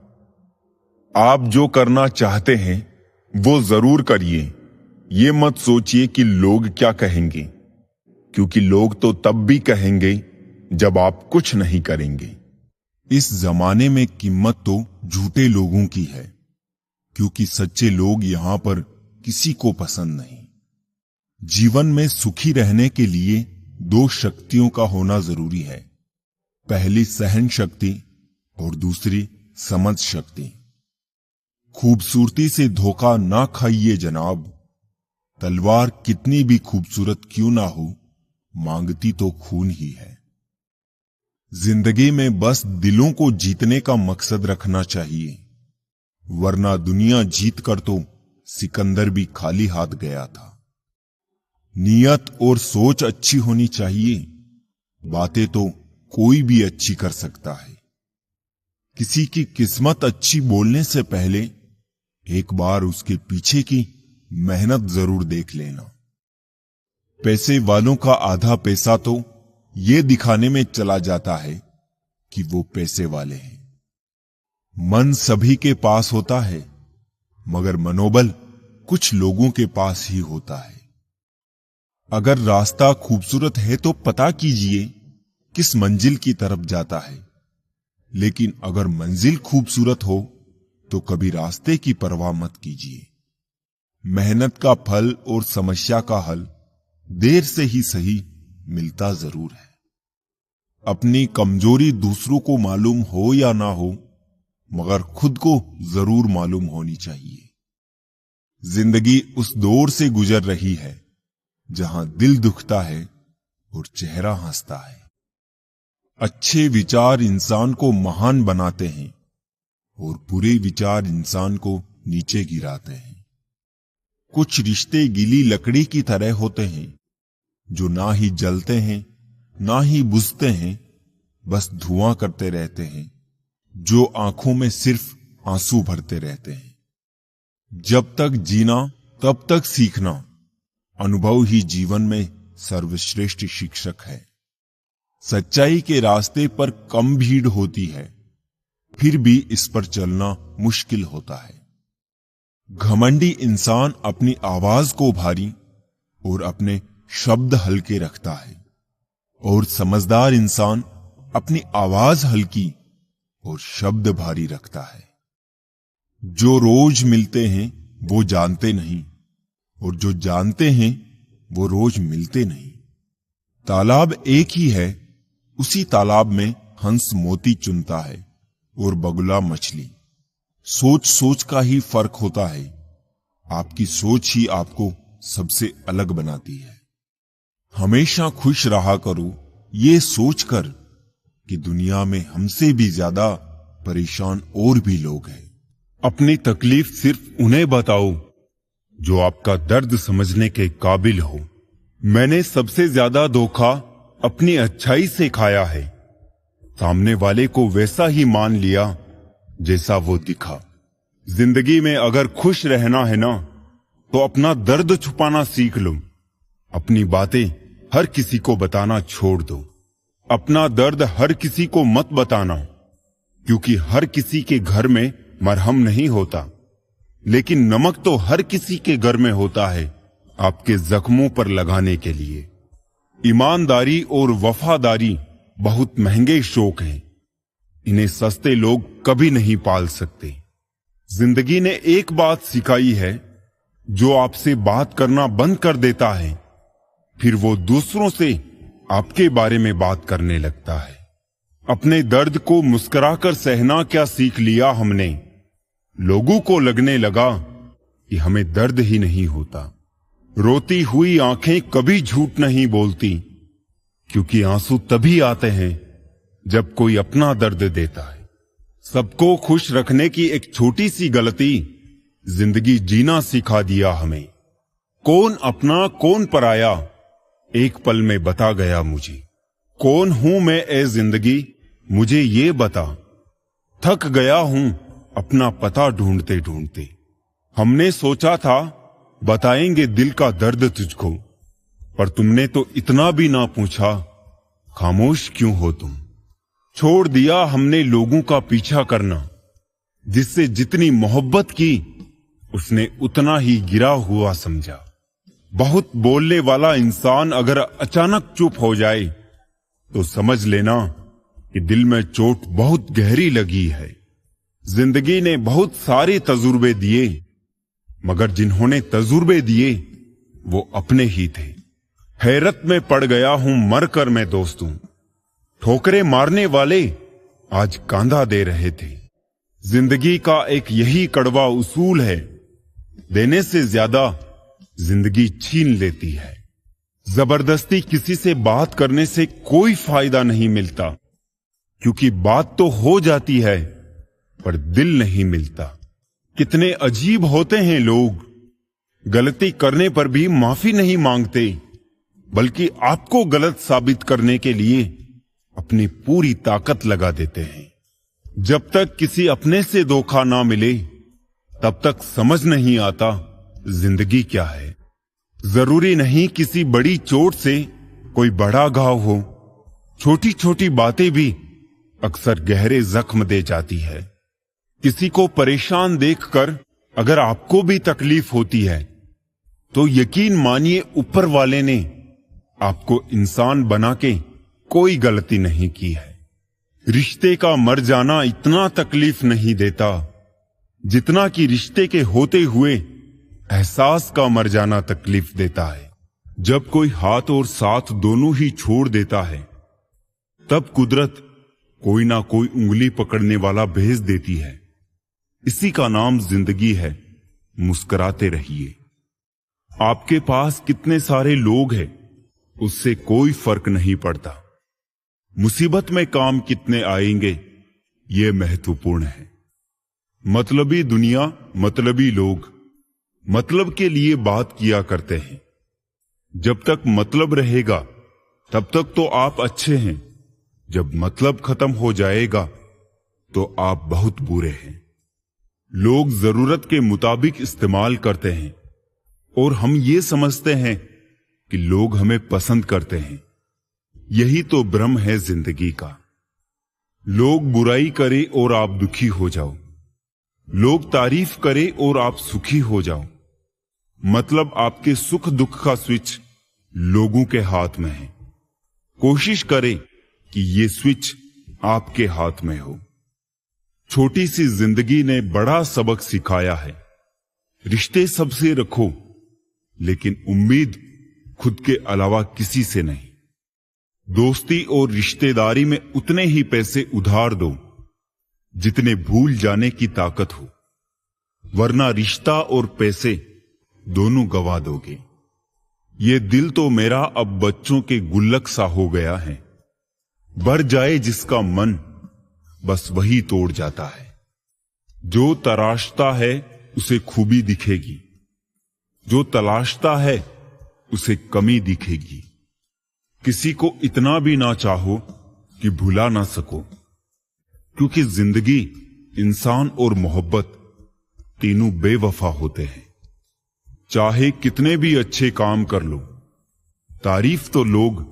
आप जो करना चाहते हैं वो जरूर करिए। ये मत सोचिए कि लोग क्या कहेंगे, क्योंकि लोग तो तब भी कहेंगे जब आप कुछ नहीं करेंगे। इस जमाने में कीमत तो झूठे लोगों की है, क्योंकि सच्चे लोग यहां पर किसी को पसंद नहीं। जीवन में सुखी रहने के लिए दो शक्तियों का होना जरूरी है। पहली सहन शक्ति और दूसरी समझ शक्ति। खूबसूरती से धोखा ना खाइए जनाब। तलवार कितनी भी खूबसूरत क्यों ना हो, मांगती तो खून ही है। जिंदगी में बस दिलों को जीतने का मकसद रखना चाहिए, वरना दुनिया जीत कर तो सिकंदर भी खाली हाथ गया था। नियत और सोच अच्छी होनी चाहिए। बातें तो कोई भी अच्छी कर सकता है। किसी की किस्मत अच्छी बोलने से पहले एक बार उसके पीछे की मेहनत जरूर देख लेना। पैसे वालों का आधा पैसा तो ये दिखाने में चला जाता है कि वो पैसे वाले हैं। मन सभी के पास होता है, मगर मनोबल कुछ लोगों के पास ही होता है। अगर रास्ता खूबसूरत है तो पता कीजिए किस मंजिल की तरफ जाता है, लेकिन अगर मंजिल खूबसूरत हो तो कभी रास्ते की परवाह मत कीजिए। मेहनत का फल और समस्या का हल देर से ही सही मिलता जरूर है। अपनी कमजोरी दूसरों को मालूम हो या ना हो, मगर खुद को जरूर मालूम होनी चाहिए। जिंदगी उस दौर से गुजर रही है जहां दिल दुखता है और चेहरा हंसता है। अच्छे विचार इंसान को महान बनाते हैं और बुरे विचार इंसान को नीचे गिराते हैं। कुछ रिश्ते गीली लकड़ी की तरह होते हैं, जो ना ही जलते हैं ना ही बुझते हैं, बस धुआं करते रहते हैं, जो आंखों में सिर्फ आंसू भरते रहते हैं। जब तक जीना तब तक सीखना, अनुभव ही जीवन में सर्वश्रेष्ठ शिक्षक है। सच्चाई के रास्ते पर कम भीड़ होती है, फिर भी इस पर चलना मुश्किल होता है। घमंडी इंसान अपनी आवाज को भारी और अपने शब्द हल्के रखता है, और समझदार इंसान अपनी आवाज हल्की और शब्द भारी रखता है। जो रोज मिलते हैं वो जानते नहीं, और जो जानते हैं वो रोज मिलते नहीं। तालाब एक ही है, उसी तालाब में हंस मोती चुनता है, और बगुला मछली। सोच सोच का ही फर्क होता है। आपकी सोच ही आपको सबसे अलग बनाती है। हमेशा खुश रहा करो, ये सोचकर कि दुनिया में हमसे भी ज्यादा परेशान और भी लोग हैं। अपनी तकलीफ सिर्फ उन्हें बताओ जो आपका दर्द समझने के काबिल हो। मैंने सबसे ज्यादा धोखा अपनी अच्छाई से खाया है। सामने वाले को वैसा ही मान लिया जैसा वो दिखा। जिंदगी में अगर खुश रहना है ना, तो अपना दर्द छुपाना सीख लो। अपनी बातें हर किसी को बताना छोड़ दो। अपना दर्द हर किसी को मत बताना, क्योंकि हर किसी के घर में मरहम नहीं होता, लेकिन नमक तो हर किसी के घर में होता है आपके जख्मों पर लगाने के लिए। ईमानदारी और वफादारी बहुत महंगे शौक हैं। इन्हें सस्ते लोग कभी नहीं पाल सकते। जिंदगी ने एक बात सिखाई है, जो आपसे बात करना बंद कर देता है, फिर वो दूसरों से आपके बारे में बात करने लगता है। अपने दर्द को मुस्कुराकर सहना क्या सीख लिया हमने। लोगों को लगने लगा कि हमें दर्द ही नहीं होता। रोती हुई आंखें कभी झूठ नहीं बोलती, क्योंकि आंसू तभी आते हैं जब कोई अपना दर्द देता है। सबको खुश रखने की एक छोटी सी गलती जिंदगी जीना सिखा दिया हमें। कौन अपना कौन पराया एक पल में बता गया मुझे। कौन हूं मैं ए जिंदगी, मुझे ये बता। थक गया हूं अपना पता ढूंढते ढूंढते। हमने सोचा था बताएंगे दिल का दर्द तुझको, पर तुमने तो इतना भी ना पूछा, खामोश क्यों हो तुम। छोड़ दिया हमने लोगों का पीछा करना। जिससे जितनी मोहब्बत की उसने उतना ही गिरा हुआ समझा। बहुत बोलने वाला इंसान अगर अचानक चुप हो जाए तो समझ लेना कि दिल में चोट बहुत गहरी लगी है। जिंदगी ने बहुत सारे तजुर्बे दिए, मगर जिन्होंने तजुर्बे दिए वो अपने ही थे। हैरत में पड़ गया हूं मरकर मैं दोस्तों। ठोकरे मारने वाले आज कांधा दे रहे थे। जिंदगी का एक यही कड़वा उसूल है, देने से ज्यादा जिंदगी छीन लेती है। जबरदस्ती किसी से बात करने से कोई फायदा नहीं मिलता, क्योंकि बात तो हो जाती है पर दिल नहीं मिलता। कितने अजीब होते हैं लोग, गलती करने पर भी माफी नहीं मांगते, बल्कि आपको गलत साबित करने के लिए अपनी पूरी ताकत लगा देते हैं। जब तक किसी अपने से धोखा ना मिले तब तक समझ नहीं आता जिंदगी क्या है। जरूरी नहीं किसी बड़ी चोट से कोई बड़ा घाव हो, छोटी छोटी बातें भी अक्सर गहरे जख्म दे जाती है। किसी को परेशान देखकर अगर आपको भी तकलीफ होती है तो यकीन मानिए ऊपर वाले ने आपको इंसान बना के कोई गलती नहीं की है। रिश्ते का मर जाना इतना तकलीफ नहीं देता जितना कि रिश्ते के होते हुए एहसास का मर जाना तकलीफ देता है। जब कोई हाथ और साथ दोनों ही छोड़ देता है तब कुदरत कोई ना कोई उंगली पकड़ने वाला भेज देती है। इसी का नाम जिंदगी है। मुस्कुराते रहिए। आपके पास कितने सारे लोग हैं उससे कोई फर्क नहीं पड़ता। मुसीबत में काम कितने आएंगे ये महत्वपूर्ण है। मतलबी दुनिया, मतलबी लोग मतलब के लिए बात किया करते हैं। जब तक मतलब रहेगा तब तक तो आप अच्छे हैं, जब मतलब खत्म हो जाएगा तो आप बहुत बुरे हैं। लोग जरूरत के मुताबिक इस्तेमाल करते हैं और हम ये समझते हैं कि लोग हमें पसंद करते हैं। यही तो भ्रम है जिंदगी का। लोग बुराई करे और आप दुखी हो जाओ, लोग तारीफ करे और आप सुखी हो जाओ। मतलब आपके सुख दुख का स्विच लोगों के हाथ में है। कोशिश करें कि ये स्विच आपके हाथ में हो। छोटी सी जिंदगी ने बड़ा सबक सिखाया है। रिश्ते सबसे रखो, लेकिन उम्मीद खुद के अलावा किसी से नहीं। दोस्ती और रिश्तेदारी में उतने ही पैसे उधार दो जितने भूल जाने की ताकत हो, वरना रिश्ता और पैसे दोनों गवा दोगे। ये दिल तो मेरा अब बच्चों के गुल्लक सा हो गया है। भर जाए जिसका मन, बस वही तोड़ जाता है। जो तराशता है उसे खूबी दिखेगी, जो तलाशता है उसे कमी दिखेगी। किसी को इतना भी ना चाहो कि भुला ना सको, क्योंकि जिंदगी, इंसान और मोहब्बत तीनों बेवफा होते हैं। चाहे कितने भी अच्छे काम कर लो, तारीफ तो लोग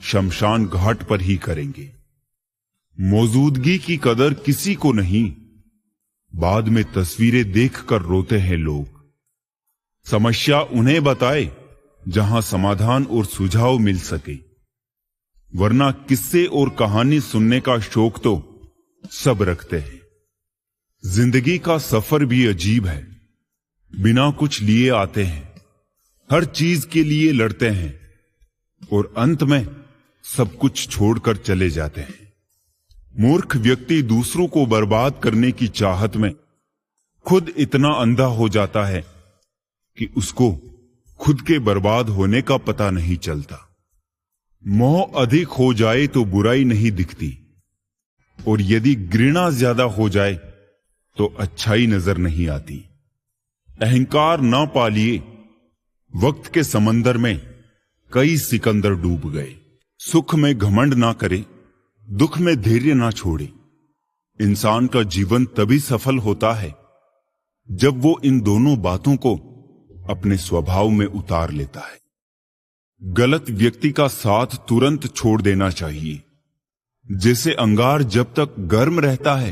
शमशान घाट पर ही करेंगे। मौजूदगी की कदर किसी को नहीं, बाद में तस्वीरें देखकर रोते हैं लोग। समस्या उन्हें बताए जहां समाधान और सुझाव मिल सके, वरना किस्से और कहानी सुनने का शौक तो सब रखते हैं। जिंदगी का सफर भी अजीब है। बिना कुछ लिए आते हैं, हर चीज के लिए लड़ते हैं और अंत में सब कुछ छोड़कर चले जाते हैं। मूर्ख व्यक्ति दूसरों को बर्बाद करने की चाहत में खुद इतना अंधा हो जाता है कि उसको खुद के बर्बाद होने का पता नहीं चलता। मोह अधिक हो जाए तो बुराई नहीं दिखती, और यदि घृणा ज्यादा हो जाए तो अच्छाई नजर नहीं आती। अहंकार ना पालिए, वक्त के समंदर में कई सिकंदर डूब गए। सुख में घमंड ना करे, दुख में धैर्य ना छोड़े। इंसान का जीवन तभी सफल होता है जब वो इन दोनों बातों को अपने स्वभाव में उतार लेता है। गलत व्यक्ति का साथ तुरंत छोड़ देना चाहिए। जैसे अंगार जब तक गर्म रहता है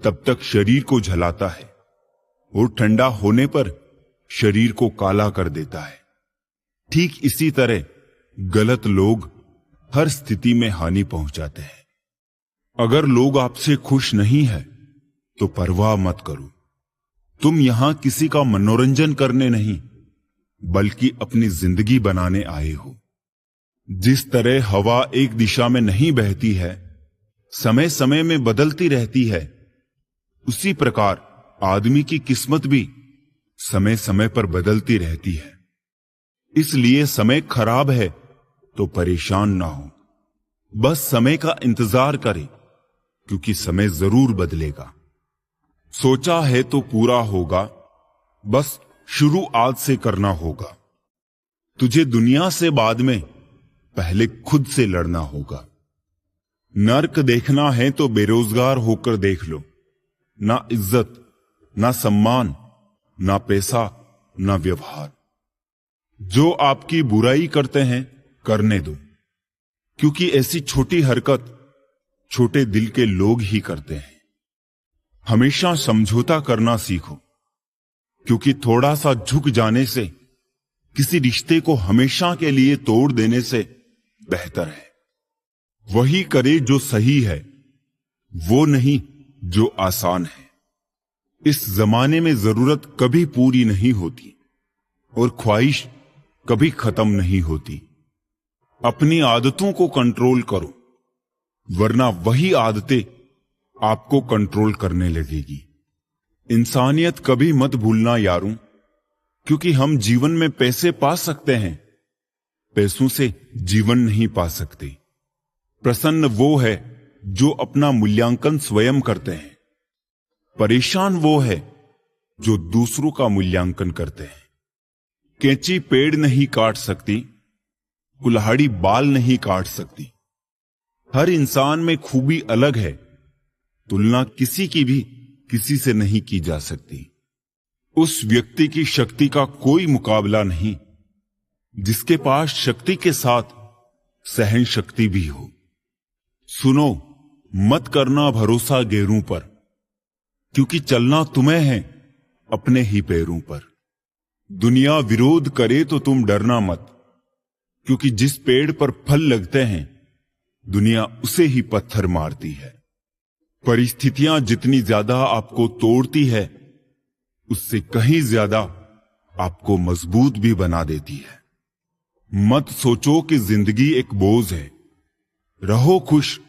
तब तक शरीर को जलाता है और ठंडा होने पर शरीर को काला कर देता है। ठीक इसी तरह गलत लोग हर स्थिति में हानि पहुंचाते हैं। अगर लोग आपसे खुश नहीं है तो परवाह मत करो। तुम यहां किसी का मनोरंजन करने नहीं, बल्कि अपनी जिंदगी बनाने आए हो। जिस तरह हवा एक दिशा में नहीं बहती है, समय समय में बदलती रहती है, उसी प्रकार आदमी की किस्मत भी समय समय पर बदलती रहती है। इसलिए समय खराब है तो परेशान ना हो, बस समय का इंतजार करें, क्योंकि समय जरूर बदलेगा। सोचा है तो पूरा होगा, बस शुरू आज से करना होगा। तुझे दुनिया से बाद में पहले खुद से लड़ना होगा। नर्क देखना है तो बेरोजगार होकर देख लो। ना इज्जत, ना सम्मान, ना पैसा, ना व्यवहार। जो आपकी बुराई करते हैं करने दो, क्योंकि ऐसी छोटी हरकत छोटे दिल के लोग ही करते हैं। हमेशा समझौता करना सीखो, क्योंकि थोड़ा सा झुक जाने से किसी रिश्ते को हमेशा के लिए तोड़ देने से बेहतर है। वही करे जो सही है, वो नहीं जो आसान है। इस जमाने में जरूरत कभी पूरी नहीं होती और ख्वाहिश कभी खत्म नहीं होती। अपनी आदतों को कंट्रोल करो, वरना वही आदतें आपको कंट्रोल करने लगेगी। इंसानियत कभी मत भूलना यारों, क्योंकि हम जीवन में पैसे पा सकते हैं, पैसों से जीवन नहीं पा सकते। प्रसन्न वो है जो अपना मूल्यांकन स्वयं करते हैं, परेशान वो है जो दूसरों का मूल्यांकन करते हैं। कैंची पेड़ नहीं काट सकती, कुल्हाड़ी बाल नहीं काट सकती। हर इंसान में खूबी अलग है, तुलना किसी की भी किसी से नहीं की जा सकती। उस व्यक्ति की शक्ति का कोई मुकाबला नहीं जिसके पास शक्ति के साथ सहन शक्ति भी हो। सुनो, मत करना भरोसा गैरों पर, क्योंकि चलना तुम्हें है अपने ही पैरों पर। दुनिया विरोध करे तो तुम डरना मत, क्योंकि जिस पेड़ पर फल लगते हैं दुनिया उसे ही पत्थर मारती है। परिस्थितियां जितनी ज्यादा आपको तोड़ती है, उससे कहीं ज्यादा आपको मजबूत भी बना देती है। मत सोचो कि जिंदगी एक बोझ है। रहो खुश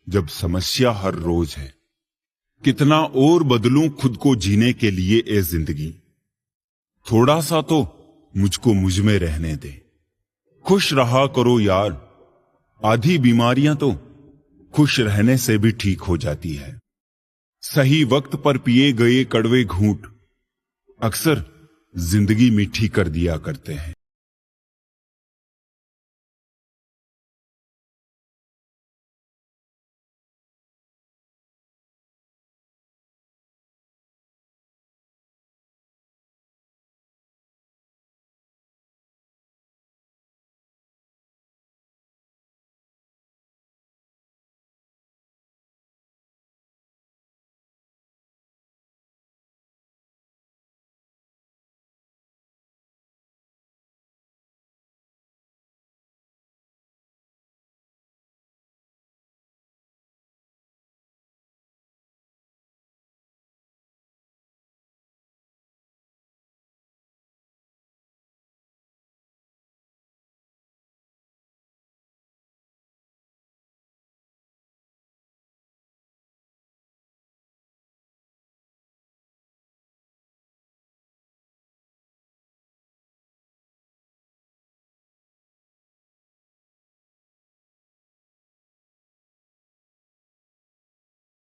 जब समस्या हर रोज है। कितना और बदलूं खुद को जीने के लिए ए जिंदगी। थोड़ा सा तो मुझको मुझ में रहने दे। खुश रहा करो यार, आधी बीमारियां तो खुश रहने से भी ठीक हो जाती है। सही वक्त पर पिए गए कड़वे घूंट अक्सर जिंदगी मीठी कर दिया करते हैं।